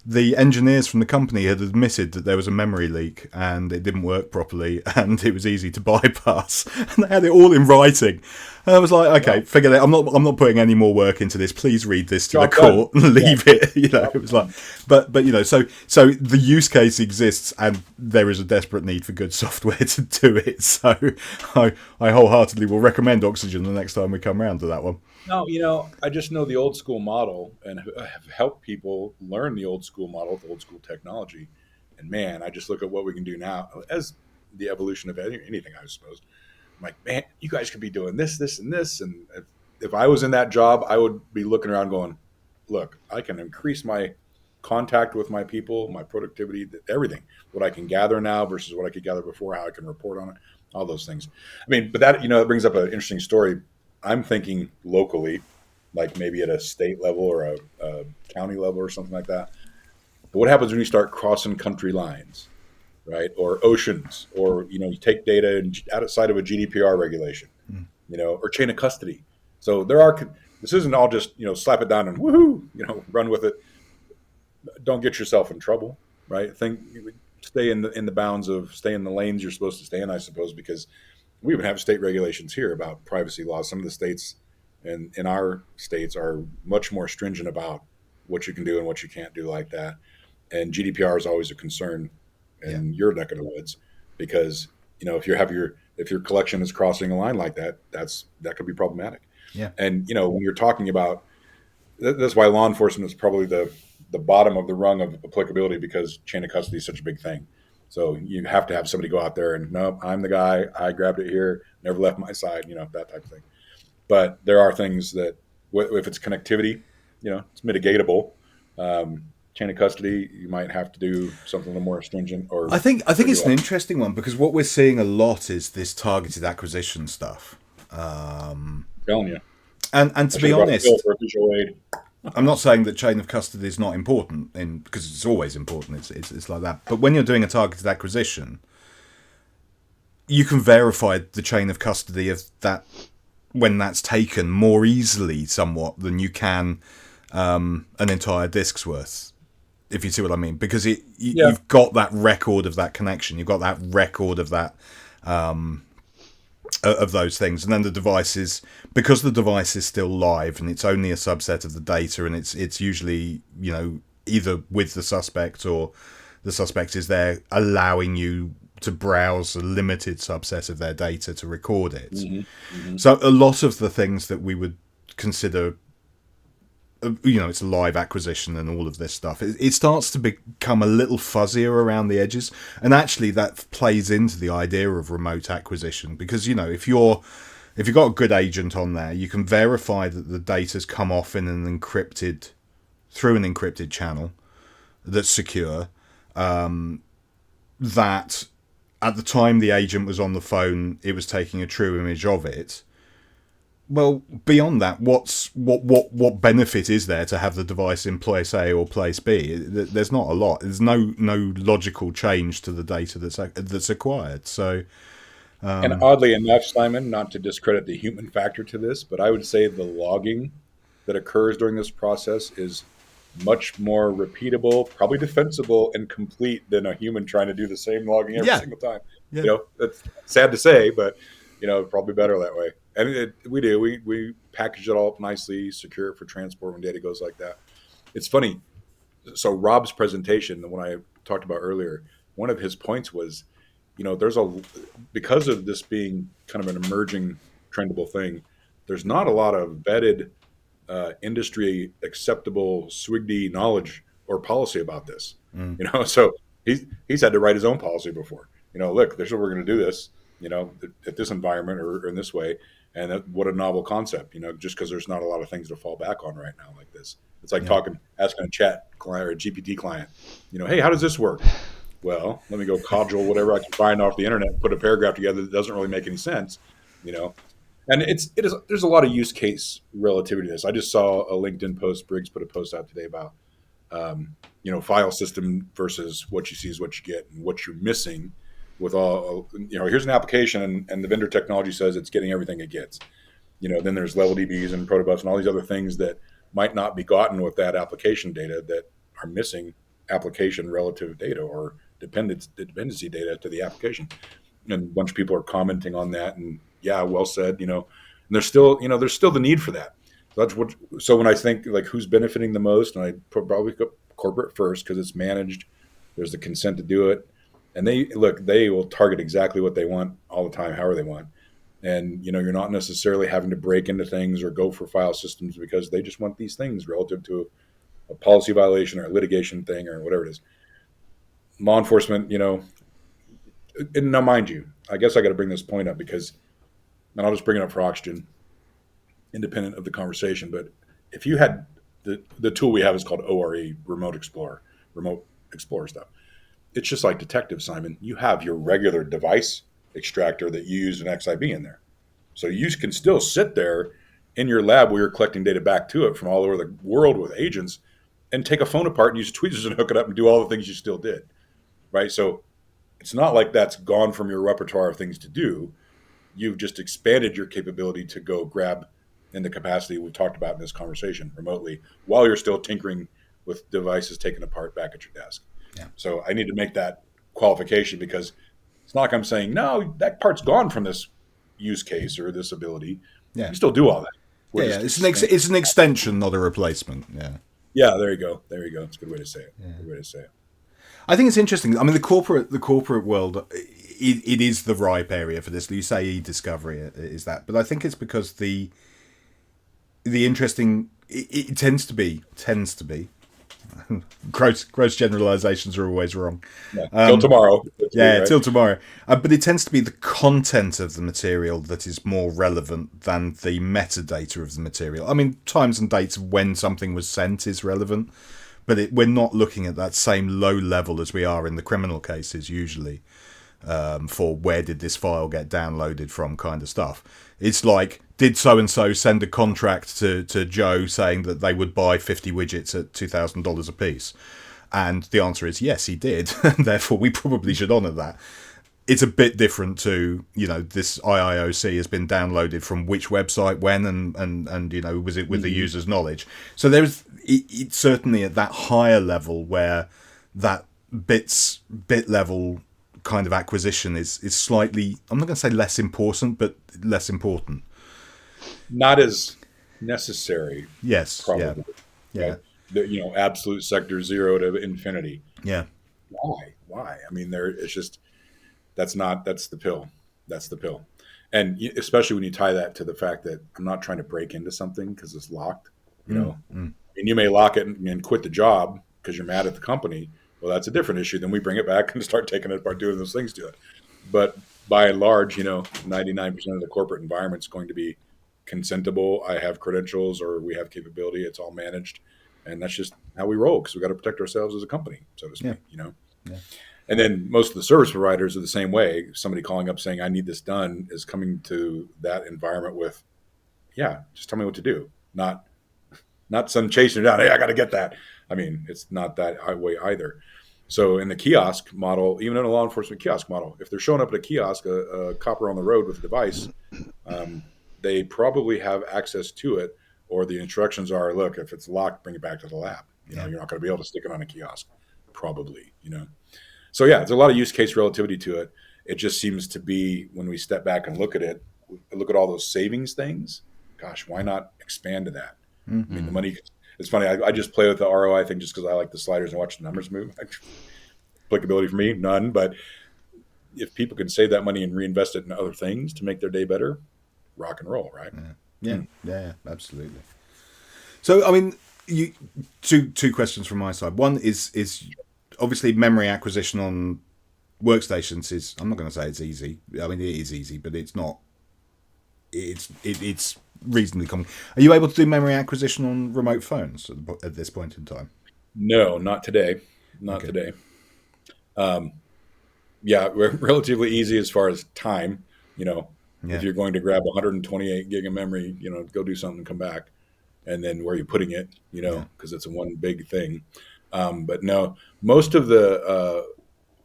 the engineers from the company had admitted that there was a memory leak and it didn't work properly and it was easy to bypass. And they had it all in writing. And I was like, okay, forget it. I'm not putting any more work into this. Please read this to the court and leave it. It was like, but so the use case exists and there is a desperate need for good software to do it. So I wholeheartedly will recommend Oxygen the next time we come around to that one. No, I just know the old school model and have helped people learn the old school model with old school technology. And man, I just look at what we can do now as the evolution of anything, I suppose. I'm like, man, you guys could be doing this, this, and this. And if I was in that job, I would be looking around going, look, I can increase my contact with my people, my productivity, everything, what I can gather now versus what I could gather before, how I can report on it, all those things. I mean, but that, it brings up an interesting story. I'm thinking locally, like maybe at a state level or a county level or something like that. But what happens when you start crossing country lines, right? Or oceans, or, you take data outside of a GDPR regulation, or chain of custody. So this isn't all just, slap it down and woohoo, run with it. Don't get yourself in trouble, right? Stay in the bounds of, stay in the lanes you're supposed to stay in, I suppose, because we even have state regulations here about privacy laws. Some of the states and in our states are much more stringent about what you can do and what you can't do like that. And GDPR is always a concern in your neck of the woods because, if your collection is crossing a line like that, that could be problematic. Yeah. And, when you're talking about, that's why law enforcement is probably the bottom of the rung of applicability because chain of custody is such a big thing. So you have to have somebody go out there and, no, I'm the guy, I grabbed it here, never left my side, that type of thing. But there are things that, if it's connectivity, it's mitigatable. Chain of custody, you might have to do something a little more stringent. Or I think it's an interesting one because what we're seeing a lot is this targeted acquisition stuff. Telling you. And to be honest, I'm not saying that chain of custody is not important, because it's always important. It's like that. But when you're doing a targeted acquisition, you can verify the chain of custody of that when that's taken more easily, somewhat, than you can an entire disk's worth. If you see what I mean, because you've got that record of that connection, you've got that record of that. Of those things, and then the device is, because the device is still live and it's only a subset of the data, and it's usually either with the suspect or the suspect is there allowing you to browse a limited subset of their data to record it. Mm-hmm. So a lot of the things that we would consider, it's a live acquisition and all of this stuff, it starts to become a little fuzzier around the edges. And actually that plays into the idea of remote acquisition, because, if you've got a good agent on there, you can verify that the data's come off through an encrypted channel that's secure, that at the time the agent was on the phone, it was taking a true image of it. And then the device is, because the device is still live and it's only a subset of the data, Well, beyond that, what benefit is there to have the device in place A or place B? There's not a lot. There's no logical change to the data that's acquired. So, and oddly enough, Simon, not to discredit the human factor to this, but I would say the logging that occurs during this process is much more repeatable, probably defensible, and complete than a human trying to do the same logging every single time. Yeah. That's sad to say, but probably better that way. And we package it all up nicely, secure it for transport when data goes like that. It's funny. So Rob's presentation, the one I talked about earlier, one of his points was, there's because of this being kind of an emerging trendable thing, there's not a lot of vetted industry acceptable SWGD knowledge or policy about this. So he's had to write his own policy before. Look, this is what we're going to do this, at this environment or in this way. And what a novel concept, just because there's not a lot of things to fall back on right now like this. It's like asking a chat client or a GPT client, hey, how does this work? Well, let me go codule whatever I can find off the internet and put a paragraph together that doesn't really make any sense, And there's a lot of use case relativity to this. I just saw a LinkedIn post. Briggs put a post out today about, file system versus what you see is what you get, and what you're missing with all. Here's an application, and the vendor technology says it's getting everything it gets. Then there's level DBs and protobufs and all these other things that might not be gotten with that application data that are missing application relative data or dependency data to the application. And a bunch of people are commenting on that, and yeah, well said. And there's still the need for that. So when I think like who's benefiting the most, and I probably go corporate first because it's managed. There's the consent to do it, and they will target exactly what they want all the time, however they want. And you're not necessarily having to break into things or go for file systems because they just want these things relative to a policy violation or a litigation thing or whatever it is. Law enforcement, and now mind you, I guess I got to bring this point up because, and I'll just bring it up for oxygen, independent of the conversation. But if you had the tool we have is called ORE, Remote Explorer stuff. It's just like detective, Simon. You have your regular device extractor that you use an XIB in there. So you can still sit there in your lab where you're collecting data back to it from all over the world with agents and take a phone apart and use tweezers and hook it up and do all the things you still did, right? So it's not like that's gone from your repertoire of things to do. You've just expanded your capability to go grab in the capacity we've talked about in this conversation remotely while you're still tinkering with devices taken apart back at your desk. Yeah. So I need to make that qualification because it's not like I'm saying, no, that part's gone from this use case or this ability. Yeah. You still do all that. It's an extension, not a replacement. Yeah. Yeah, there you go. It's a good way to say it. Yeah. Good way to say it. I think it's interesting. I mean, the corporate world, it is the ripe area for this. You say eDiscovery is that, but I think it's because the interesting it tends to be. Gross generalizations are always wrong. Yeah, till tomorrow. Till tomorrow. But it tends to be the content of the material that is more relevant than the metadata of the material. I mean, times and dates of when something was sent is relevant, but we're not looking at that same low level as we are in the criminal cases usually, for where did this file get downloaded from kind of stuff. It's like, did so-and-so send a contract to Joe saying that they would buy 50 widgets at $2,000 a piece? And the answer is yes, he did. And therefore, we probably should honour that. It's a bit different to, this IIOC has been downloaded from which website, when, and was it with the user's knowledge? So it's certainly at that higher level where that bit level kind of acquisition is slightly, I'm not going to say less important, but less important. Not as necessary. Yes. Probably. Yeah. The, absolute sector 0 to infinity. Yeah. Why? I mean, it's just, that's the pill. That's the pill. And especially when you tie that to the fact that I'm not trying to break into something because it's locked, and you may lock it and quit the job because you're mad at the company. Well, that's a different issue. Then we bring it back and start taking it apart, doing those things to it. But by and large, 99% of the corporate environment is going to be consentable. I have credentials or we have capability. It's all managed. And that's just how we roll because we've got to protect ourselves as a company, so to speak, Yeah. And then most of the service providers are the same way. Somebody calling up saying, I need this done is coming to that environment with, yeah, just tell me what to do. Not some chasing it down. Hey, I got to get that. I mean, it's not that way either. So in the kiosk model, even in a law enforcement kiosk model, if they're showing up at a kiosk, a copper on the road with a device, they probably have access to it, or the instructions are, look, if it's locked, bring it back to the lab. You know, you're not going to be able to stick it on a kiosk, probably, you know. So yeah, there's a lot of use case relativity to it. It just seems to be, when we step back and look at it, look at all those savings things, gosh, why not expand to that? Mm-hmm. I mean, the money, it's funny, I just play with the ROI thing just because I like the sliders and watch the numbers move. Applicability for me, none. But if people can save that money and reinvest it in other things to make their day better, rock and roll, right? Yeah, absolutely. So, I mean, two questions from my side. One is obviously memory acquisition on workstations is, I'm not going to say it's easy. I mean, it is easy, but it's not. It's reasonably common. Are you able to do memory acquisition on remote phones at this point in time? No, not today. Not today. Yeah, relatively easy as far as time. You know, if you're going to grab 128 gig of memory, you know, go do something and come back, and then where are you putting it? You know, because it's a one big thing. But no, most of the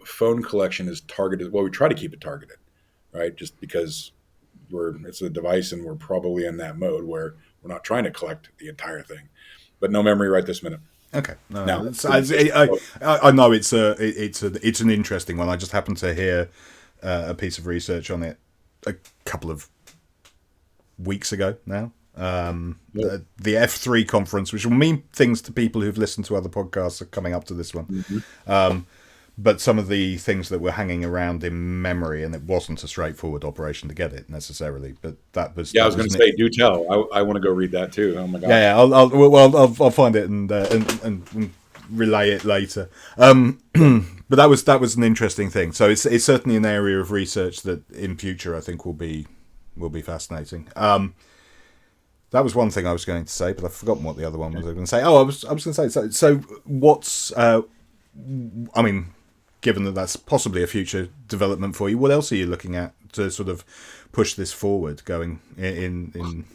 phone collection is targeted. Well, we try to keep it targeted, right? Just because it's a device, and we're probably in that mode where we're not trying to collect the entire thing. But no memory right this minute. Okay. No, I know it's an interesting one. I just happened to hear a piece of research on it a couple of weeks ago now. The F3 conference, which will mean things to people who've listened to other podcasts, are coming up to this one. Mm-hmm. But some of the things that were hanging around in memory, and it wasn't a straightforward operation to get it necessarily. But that was. Yeah, I was going to say, do tell. I want to go read that too. Oh my god. Yeah, I'll find it and relay it later. But that was an interesting thing. So it's certainly an area of research that in future I think will be fascinating. That was one thing I was going to say, but I've forgotten what the other one was. I was going to say. Oh, I was going to say. So what's? I mean, given that that's possibly a future development for you, what else are you looking at to sort of push this forward, going in?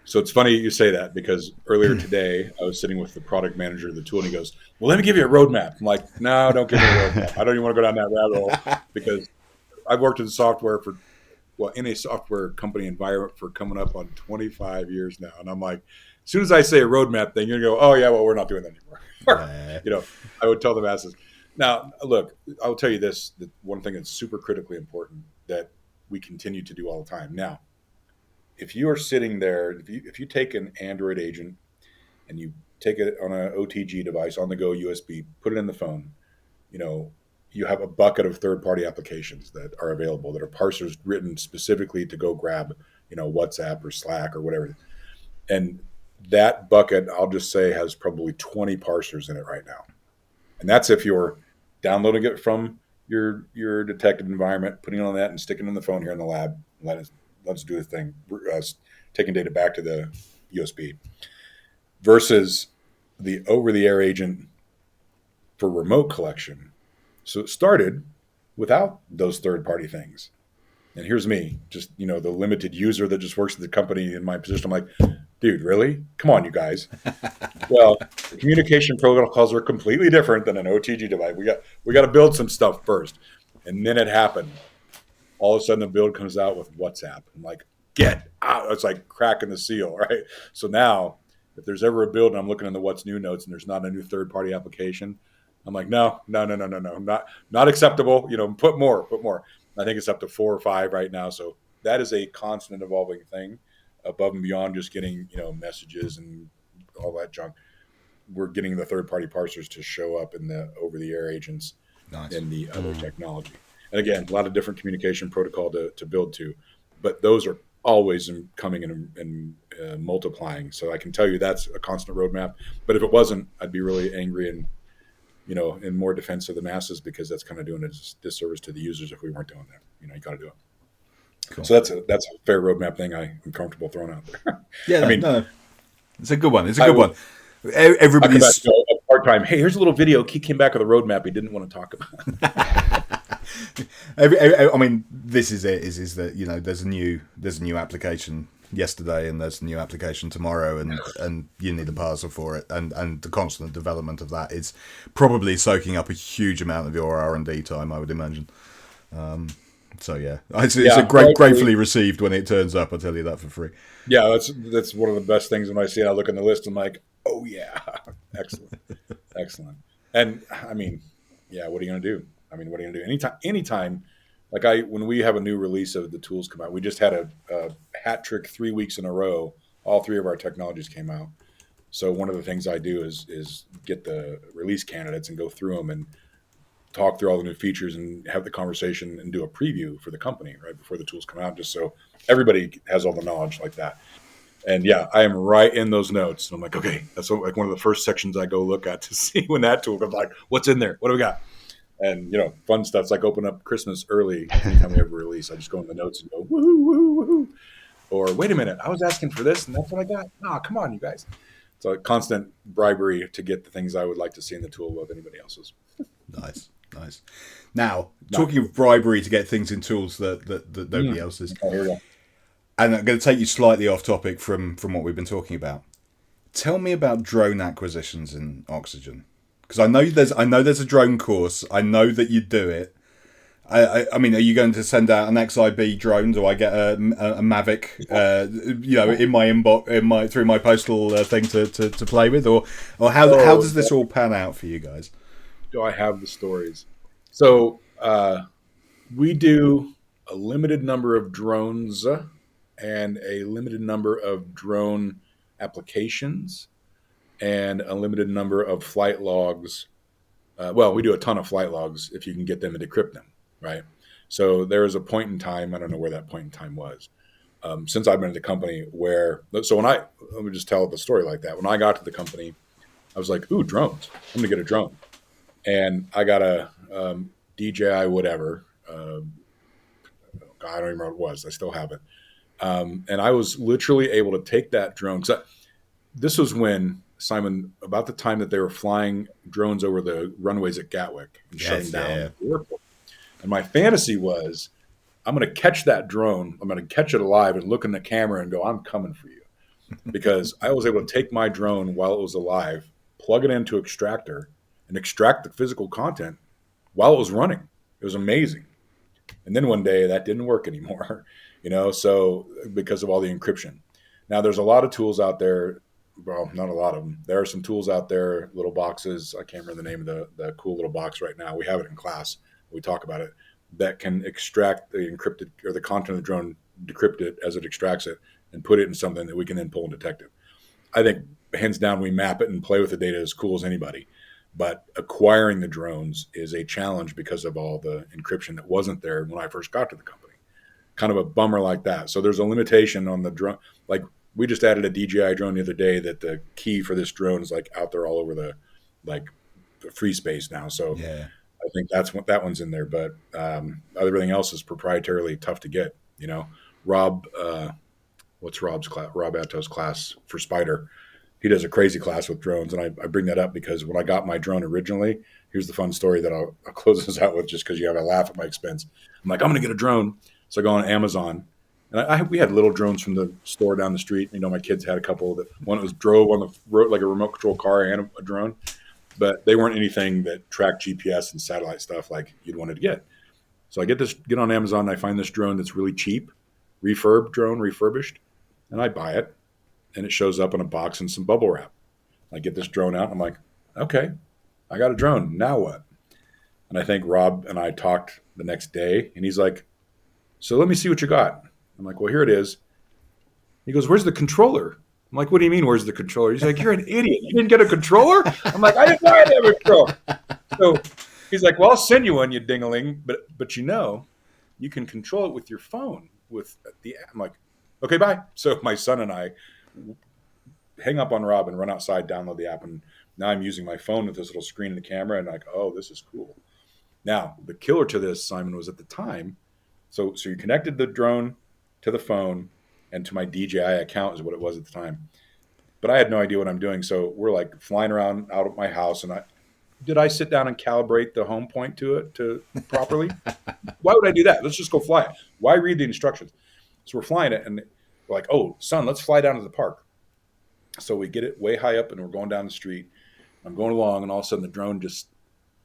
So it's funny you say that, because earlier today I was sitting with the product manager of the tool, and he goes, "Well, let me give you a roadmap." I'm like, "No, don't give me a roadmap. I don't even want to go down that rabbit hole," because I've worked in software in a software company environment for coming up on 25 years now, and I'm like, as soon as I say a roadmap thing, you're gonna go, "Oh yeah, well, we're not doing that anymore." You know, I would tell the masses. Now, look, I'll tell you this: that one thing that's super critically important that we continue to do all the time. Now, if you are sitting there, if you take an Android agent and you take it on an OTG device, on the go USB, put it in the phone, you know, you have a bucket of third-party applications that are available, that are parsers written specifically to go grab, you know, WhatsApp or Slack or whatever. And that bucket, I'll just say, has probably 20 parsers in it right now. And that's if you're downloading it from your detected environment, putting it on that and sticking it in the phone here in the lab, and let's do the thing, taking data back to the USB, versus the over-the-air agent for remote collection. So it started without those third-party things. And here's me, just, you know, the limited user that just works at the company in my position. I'm like, dude, really? Come on, you guys. Well, the communication protocols are completely different than an OTG device. We got to build some stuff first. And then it happened. All of a sudden, the build comes out with WhatsApp. I'm like, get out. It's like cracking the seal, right? So now, if there's ever a build and I'm looking in the what's new notes and there's not a new third-party application, I'm like, no, not acceptable. You know, put more. I think it's up to 4 or 5 right now. So that is a constant evolving thing, above and beyond just getting, you know, messages and all that junk. We're getting the third-party parsers to show up in the over-the-air agents and the other technology. And again, a lot of different communication protocol to build to, but those are always coming and multiplying. So I can tell you that's a constant roadmap. But if it wasn't, I'd be really angry and, you know, in more defense of the masses, because that's kind of doing a disservice to the users if we weren't doing that. You know, you got to do it. Cool. So that's a fair roadmap thing I'm comfortable throwing out there. Yeah, I mean, it's a good one. One. Everybody's a part-time. Hey, here's a little video. He came back with a roadmap he didn't want to talk about. I mean, this is it. Is that, you know, there's a new application yesterday, and there's a new application tomorrow, and you need a parser for it, and the constant development of that is probably soaking up a huge amount of your R&D time, I would imagine. So yeah, it's a gratefully received when it turns up. I'll tell you that for free. Yeah, that's one of the best things when I see it. I look on the list, I'm like, oh yeah, excellent. And I mean, yeah, what are you gonna do? What are you gonna do? Anytime, like when we have a new release of the tools come out, we just had a hat trick 3 weeks in a row. All 3 of our technologies came out. So one of the things I do is get the release candidates and go through them and talk through all the new features and have the conversation and do a preview for the company right before the tools come out, just so everybody has all the knowledge like that. And yeah, I am right in those notes. And I'm like, okay, that's like one of the first sections I go look at to see when that tool comes, like, what's in there? What do we got? And, fun stuff. It's like open up Christmas early anytime we have a release. I just go in the notes and go, woohoo, woohoo, woohoo. Or wait a minute, I was asking for this and that's what I got. Nah, come on, you guys. It's a constant bribery to get the things I would like to see in the tool above anybody else's. Nice. Now, talking of bribery to get things in tools that nobody else is. Oh, here we go. And I'm going to take you slightly off topic from what we've been talking about. Tell me about drone acquisitions in Oxygen, because I know there's a drone course. I know that you do it. I mean, are you going to send out an XIB drone? Do I get a Mavic, in my inbox, through my postal thing to play with, or how does this all pan out for you guys? Do I have the stories? So we do a limited number of drones and a limited number of drone applications and a limited number of flight logs. We do a ton of flight logs if you can get them and decrypt them, right? So there was a point in time, I don't know where that point in time was, since I've been at the company let me just tell the story like that. When I got to the company, I was like, ooh, drones. I'm going to get a drone. And I got a DJI whatever. I don't even remember what it was. I still have it. And I was literally able to take that drone. This was when, Simon, about the time that they were flying drones over the runways at Gatwick and shutting down the airport. And my fantasy was, I'm going to catch that drone. I'm going to catch it alive and look in the camera and go, I'm coming for you. Because I was able to take my drone while it was alive, plug it into extractor, and extract the physical content while it was running. It was amazing. And then one day that didn't work anymore, so because of all the encryption. Now there's a lot of tools out there. Well, not a lot of them. There are some tools out there, little boxes. I can't remember the name of the cool little box right now. We have it in class. We talk about it, that can extract the encrypted or the content of the drone, decrypt it as it extracts it, and put it in something that we can then pull and detect it. I think hands down, we map it and play with the data as cool as anybody. But acquiring the drones is a challenge because of all the encryption that wasn't there when I first got to the company. Kind of a bummer like that. So there's a limitation on the drone. Like we just added a DJI drone the other day that the key for this drone is like out there all over the free space now. So yeah. I think that one's in there. But everything else is proprietarily tough to get. Rob, what's Rob's class? Rob Atto's class for Spider. He does a crazy class with drones, and I bring that up because when I got my drone originally, here's the fun story that I'll close this out with just because you have a laugh at my expense. I'm like, I'm going to get a drone. So I go on Amazon, and we had little drones from the store down the street. My kids had a couple. One was drove on the road like a remote control car and a drone, but they weren't anything that tracked GPS and satellite stuff like you'd wanted to get. So I get on Amazon, and I find this drone that's really cheap, refurbished, and I buy it. And it shows up in a box and some bubble wrap. I get this drone out. And I'm like, okay, I got a drone. Now what? And I think Rob and I talked the next day. And he's like, so let me see what you got. I'm like, well, here it is. He goes, where's the controller? I'm like, what do you mean, where's the controller? He's like, you're an idiot. You didn't get a controller? I'm like, I didn't know I had a controller. So he's like, well, I'll send you one, you ding-a-ling. But you can control it with your phone. I'm like, okay, bye. So my son and I hang up on Rob and run outside, download the app, and now I'm using my phone with this little screen and the camera, and like, oh, this is cool. Now, the killer to this, Simon, was at the time, so you connected the drone to the phone and to my DJI account is what it was at the time. But I had no idea what I'm doing, so we're like flying around out of my house, and did I sit down and calibrate the home point to it properly? Why would I do that? Let's just go fly it. Why read the instructions? So we're flying it, and We're like, oh, son, let's fly down to the park. So we get it way high up, and we're going down the street. I'm going along, and all of a sudden the drone just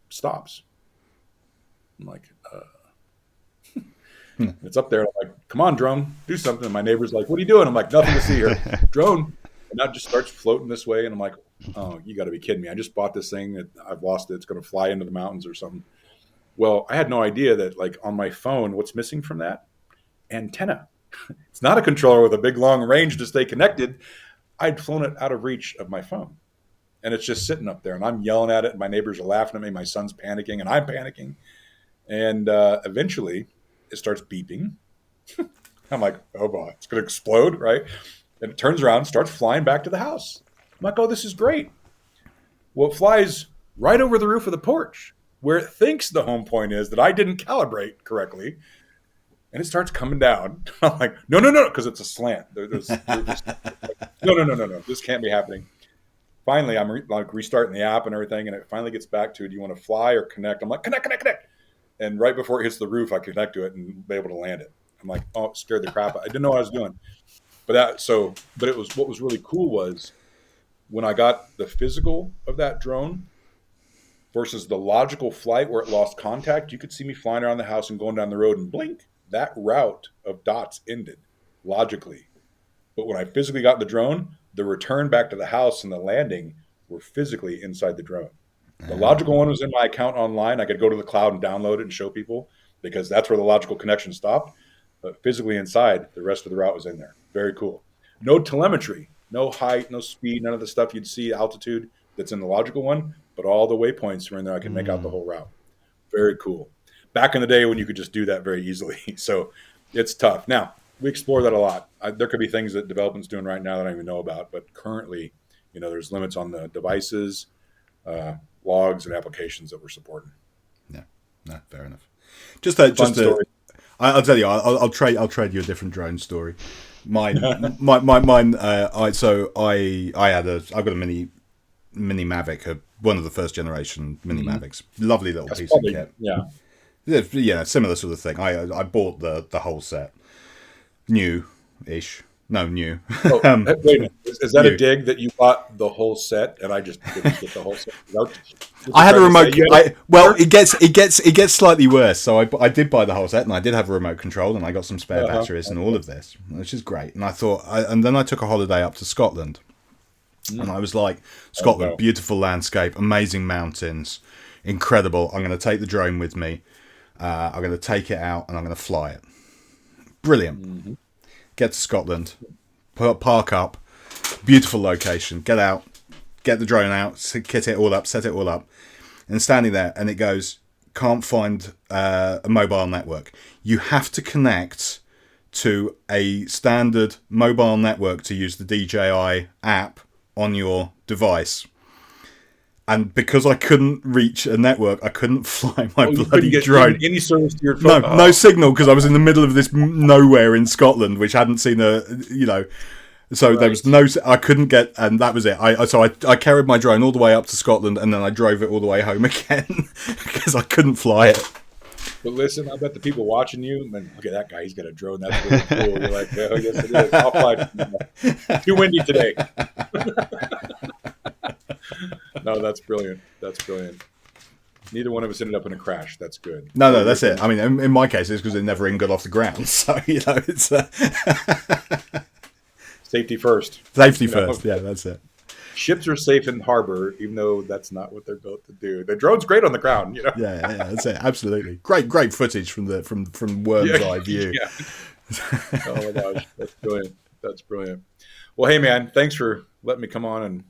stops. I'm like, it's up there. I'm like, come on, drone, do something. And my neighbor's like, what are you doing? I'm like, nothing to see here. Drone. And that just starts floating this way. And I'm like, oh, you got to be kidding me. I just bought this thing. I've lost it. It's going to fly into the mountains or something. Well, I had no idea that, like, on my phone, what's missing from that? Antenna. It's not a controller with a big, long range to stay connected. I'd flown it out of reach of my phone. And it's just sitting up there. And I'm yelling at it. And my neighbors are laughing at me. My son's panicking. And I'm panicking. And eventually, it starts beeping. I'm like, oh boy, it's going to explode, right? And it turns around and starts flying back to the house. I'm like, oh, this is great. Well, it flies right over the roof of the porch where it thinks the home point is that I didn't calibrate correctly. And it starts coming down. I'm like, no, because it's a slant. No. This can't be happening. Finally, I'm restarting the app and everything, and it finally gets back to, do you want to fly or connect? I'm like, connect. And right before it hits the roof, I connect to it and be able to land it. I'm like, oh, it scared the crap out. I didn't know what I was doing. But it was, what was really cool was when I got the physical of that drone versus the logical flight where it lost contact, you could see me flying around the house and going down the road and blink. That route of dots ended logically. But when I physically got the drone, the return back to the house and the landing were physically inside the drone. The logical one was in my account online. I could go to the cloud and download it and show people because that's where the logical connection stopped. But physically inside, the rest of the route was in there. Very cool. No telemetry, no height, no speed, none of the stuff you'd see, altitude that's in the logical one, but all the waypoints were in there. I could make out the whole route. Very cool. Back in the day when you could just do that very easily. So it's tough. Now, we explore that a lot. There could be things that development's doing right now that I don't even know about, but currently, there's limits on the devices, logs, and applications that we're supporting. Yeah, no, fair enough. I'll tell you, I'll trade you a different drone story. Mine. I've got a mini Mavic, one of the first generation mini Mavics. Lovely little piece of kit. Yeah, similar sort of thing. I bought the whole set, new-ish. No, new. Oh, wait a minute. Is that a dig that you bought the whole set and I just didn't get the whole set? I had a remote. It gets slightly worse. So I did buy the whole set, and I did have a remote control, and I got some spare batteries and all of this, which is great. And I thought, and then I took a holiday up to Scotland, and I was like, Scotland, beautiful landscape, amazing mountains, incredible. I'm going to take the drone with me. I'm going to take it out, and I'm going to fly it. Brilliant. Mm-hmm. Get to Scotland, park up, beautiful location, get out, get the drone out, kit it all up, set it all up, and standing there, and it goes, can't find a mobile network. You have to connect to a standard mobile network to use the DJI app on your device. And because I couldn't reach a network, I couldn't fly my bloody drone. Any service to your phone? No signal, because I was in the middle of this nowhere in Scotland, which hadn't seen so there was no. I couldn't get, and that was it. I carried my drone all the way up to Scotland, and then I drove it all the way home again because I couldn't fly it. But listen, I bet the people watching you, man, look at that guy. He's got a drone. That's really cool. You're like, oh, yes, it is. I'll fly. Too windy today. No, that's brilliant. That's brilliant. Neither one of us ended up in a crash. That's good. No, that's it. I mean, in my case, it's because it never even got off the ground. So, it's... Safety first. Safety first. Yeah, that's it. Ships are safe in harbor, even though that's not what they're built to do. The drone's great on the ground, Yeah, that's it. Absolutely. Great footage from worm's eye view. Yeah. Oh my gosh, that's brilliant. That's brilliant. Well, hey man, thanks for letting me come on and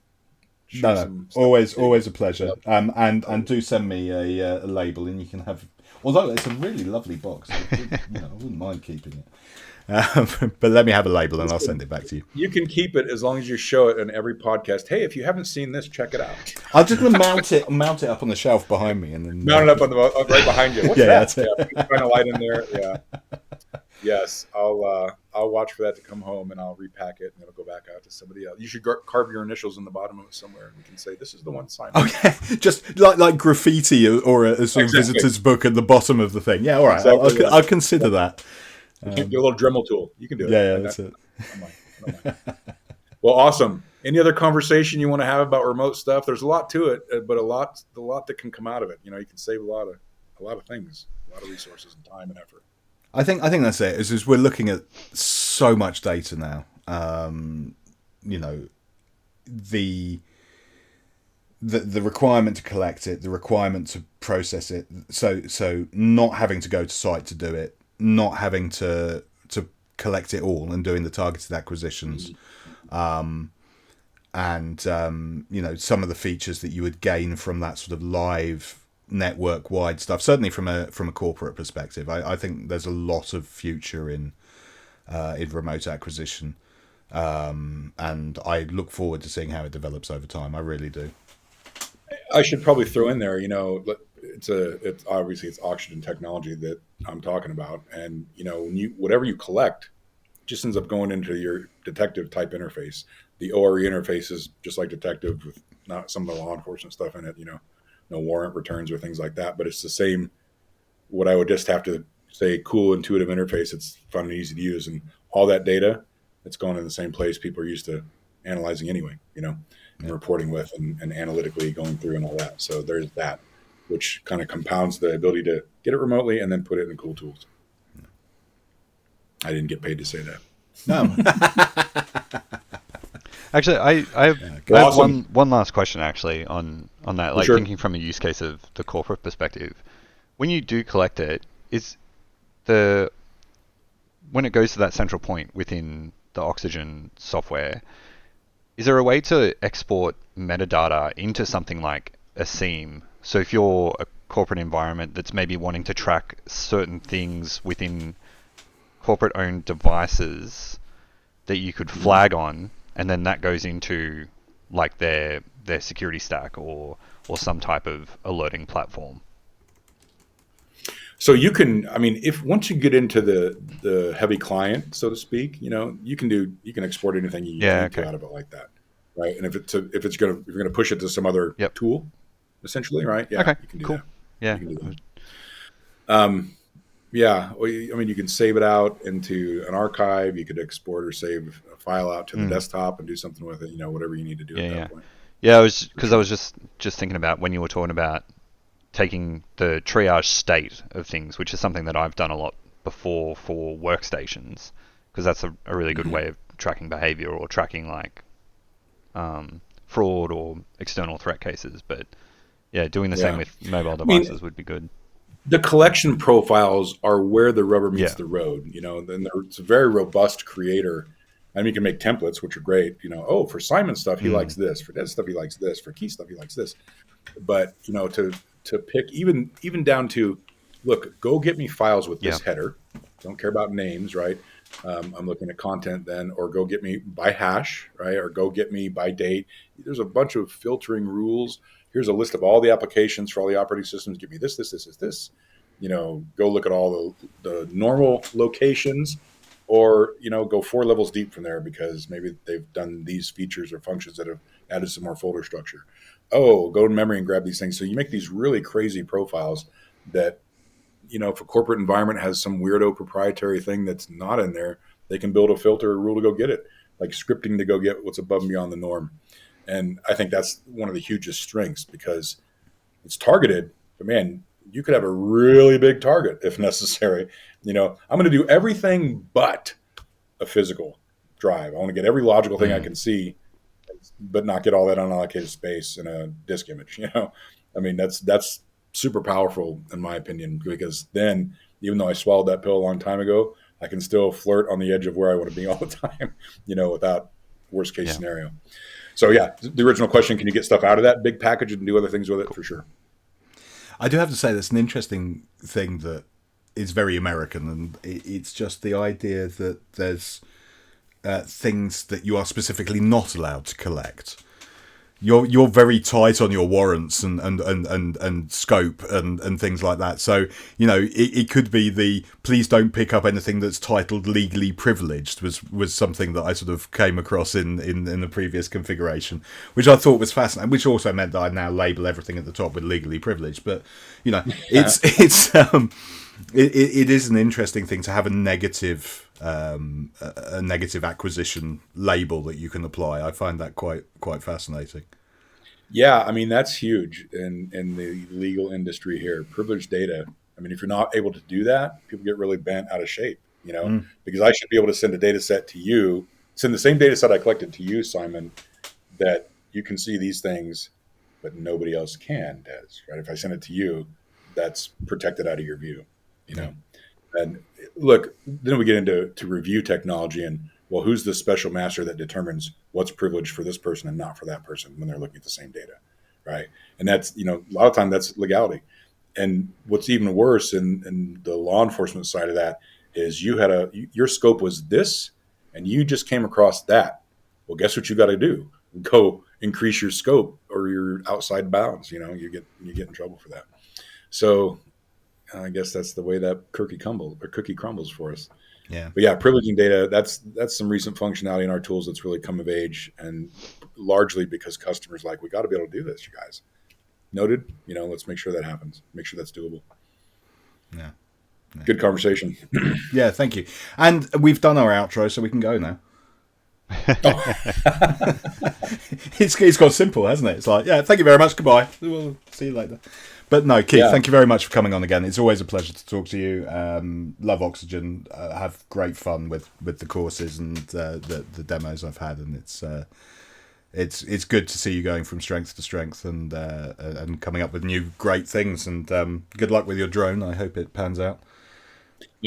always a pleasure. And do send me a label, and you can have. Although it's a really lovely box, I wouldn't mind keeping it. But let me have a label, and I'll send it back to you. You can keep it as long as you show it in every podcast. Hey, if you haven't seen this, check it out. I'll just mount it up on the shelf behind me, and then mount it up right behind you. What's that? That's it. Find a light in there. Yeah. Yes, I'll watch for that to come home, and I'll repack it, and it'll go back out to somebody else. You should carve your initials in the bottom of it somewhere, and we can say this is the one signed. Okay, just like graffiti or a sort of visitor's book at the bottom of the thing. Yeah, all right, exactly. I'll consider that. You can do a little Dremel tool. You can do it. Yeah, that's it. I don't mind. Well, awesome. Any other conversation you want to have about remote stuff? There's a lot to it, but a lot that can come out of it. You can save a lot of things, a lot of resources and time and effort. I think that's it. Is we're looking at so much data now. The requirement to collect it, the requirement to process it. So not having to go to site to do it, not having to collect it all, and doing the targeted acquisitions. And some of the features that you would gain from that sort of live network wide stuff, certainly from a corporate perspective. I think there's a lot of future in remote acquisition, and I look forward to seeing how it develops over time. I really do. I should probably throw in there, it's obviously it's oxygen technology that I'm talking about, and whatever you collect just ends up going into your detective type interface. The ORE interface is just like detective with not some of the law enforcement stuff in it, no warrant returns or things like that, but it's the same. What I would just have to say, cool, intuitive interface. It's fun and easy to use, and all that data, it's going in the same place people are used to analyzing anyway, and reporting with and analytically going through and all that. So there's that, which kind of compounds the ability to get it remotely and then put it in cool tools. I didn't get paid to say that. No. Actually, I have awesome. one last question actually on that. Like, sure. Thinking from a use case of the corporate perspective, when you do collect it, when it goes to that central point within the Oxygen software, is there a way to export metadata into something like a SIEM? So if you're a corporate environment that's maybe wanting to track certain things within corporate-owned devices that you could flag on, and then that goes into like their security stack or some type of alerting platform. So you can, if once you get into the heavy client, so to speak, you can export anything you need out of it like that, right? And if you're gonna push it to some other tool, essentially, right? Yeah, okay, you can do cool. that. Yeah. You can do that. Yeah, well, you can save it out into an archive. You could export or save a file out to the desktop and do something with it. Whatever you need to do at that point. Yeah, I was just thinking about when you were talking about taking the triage state of things, which is something that I've done a lot before for workstations, because that's a really good way of tracking behavior or tracking like fraud or external threat cases. But yeah, doing the same with mobile devices would be good. The collection profiles are where the rubber meets the road. Then it's a very robust creator. You can make templates, which are great. For Simon stuff, he likes this. For Dez stuff, he likes this. For Keith stuff, he likes this. But, to pick even down to, look, go get me files with this header. Don't care about names, right? I'm looking at content then, or go get me by hash, right? Or go get me by date. There's a bunch of filtering rules. Here's a list of all the applications for all the operating systems. Give me this. Go look at all the normal locations, or, go 4 levels deep from there because maybe they've done these features or functions that have added some more folder structure. Oh, go to memory and grab these things. So you make these really crazy profiles that, if a corporate environment has some weirdo proprietary thing that's not in there, they can build a filter or rule to go get it, like scripting to go get what's above and beyond the norm. And I think that's one of the hugest strengths because it's targeted, but man, you could have a really big target if necessary. I'm going to do everything but a physical drive. I want to get every logical thing I can see, but not get all that unallocated space in a disk image. That's super powerful in my opinion, because then even though I swallowed that pill a long time ago, I can still flirt on the edge of where I want to be all the time, without worst case scenario. So the original question, can you get stuff out of that big package and do other things with it? For sure. I do have to say that's an interesting thing that is very American, and it's just the idea that there's things that you are specifically not allowed to collect. You're very tight on your warrants and scope and things like that. So it could be the please don't pick up anything that's titled legally privileged was something that I sort of came across in the previous configuration, which I thought was fascinating. Which also meant that I now label everything at the top with legally privileged. But it is an interesting thing to have a negative a negative acquisition label that you can apply. I find that quite fascinating. Yeah, I mean, that's huge in the legal industry here. Privileged data. I mean, if you're not able to do that, people get really bent out of shape, because I should be able to send a data set to you, send the same data set I collected to you, Simon, that you can see these things, but nobody else can, Des, right? If I send it to you, that's protected out of your view, And look, then we get into review technology and, well, who's the special master that determines what's privileged for this person and not for that person when they're looking at the same data, right? And that's, a lot of time that's legality. And what's even worse in the law enforcement side of that is your scope was this, and you just came across that. Well, guess what you got to do? Go increase your scope or you're outside bounds. You get in trouble for that. So I guess that's the way that cookie crumbles for us. Yeah. But yeah, privileging data, that's some recent functionality in our tools that's really come of age, and largely because customers we got to be able to do this, you guys. Noted. Let's make sure that happens. Make sure that's doable. Yeah. Good conversation. Yeah, thank you. And we've done our outro, so we can go now. It's got simple, hasn't it? It's like, yeah, thank you very much. Goodbye. We'll see you later. But no, Keith, thank you very much for coming on again. It's always a pleasure to talk to you. Love Oxygen. Have great fun with the courses and the demos I've had, and it's good to see you going from strength to strength and coming up with new great things. And good luck with your drone. I hope it pans out.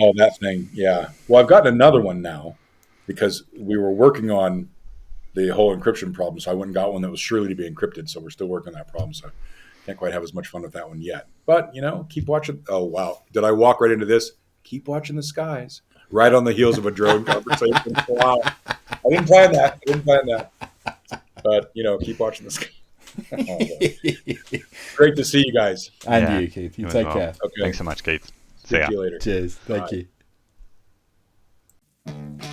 Oh, that thing, yeah. Well, I've gotten another one now because we were working on the whole encryption problem, so I went and got one that was surely to be encrypted. So we're still working on that problem. So can't quite have as much fun with that one yet. But, keep watching. Oh, wow. Did I walk right into this? Keep watching the skies. Right on the heels of a drone conversation. Wow. I didn't plan that. But, keep watching the skies. Oh, great to see you guys. And you, Keith. You take care. Okay. Thanks so much, Keith. See you later. Cheers. Thank Bye. you.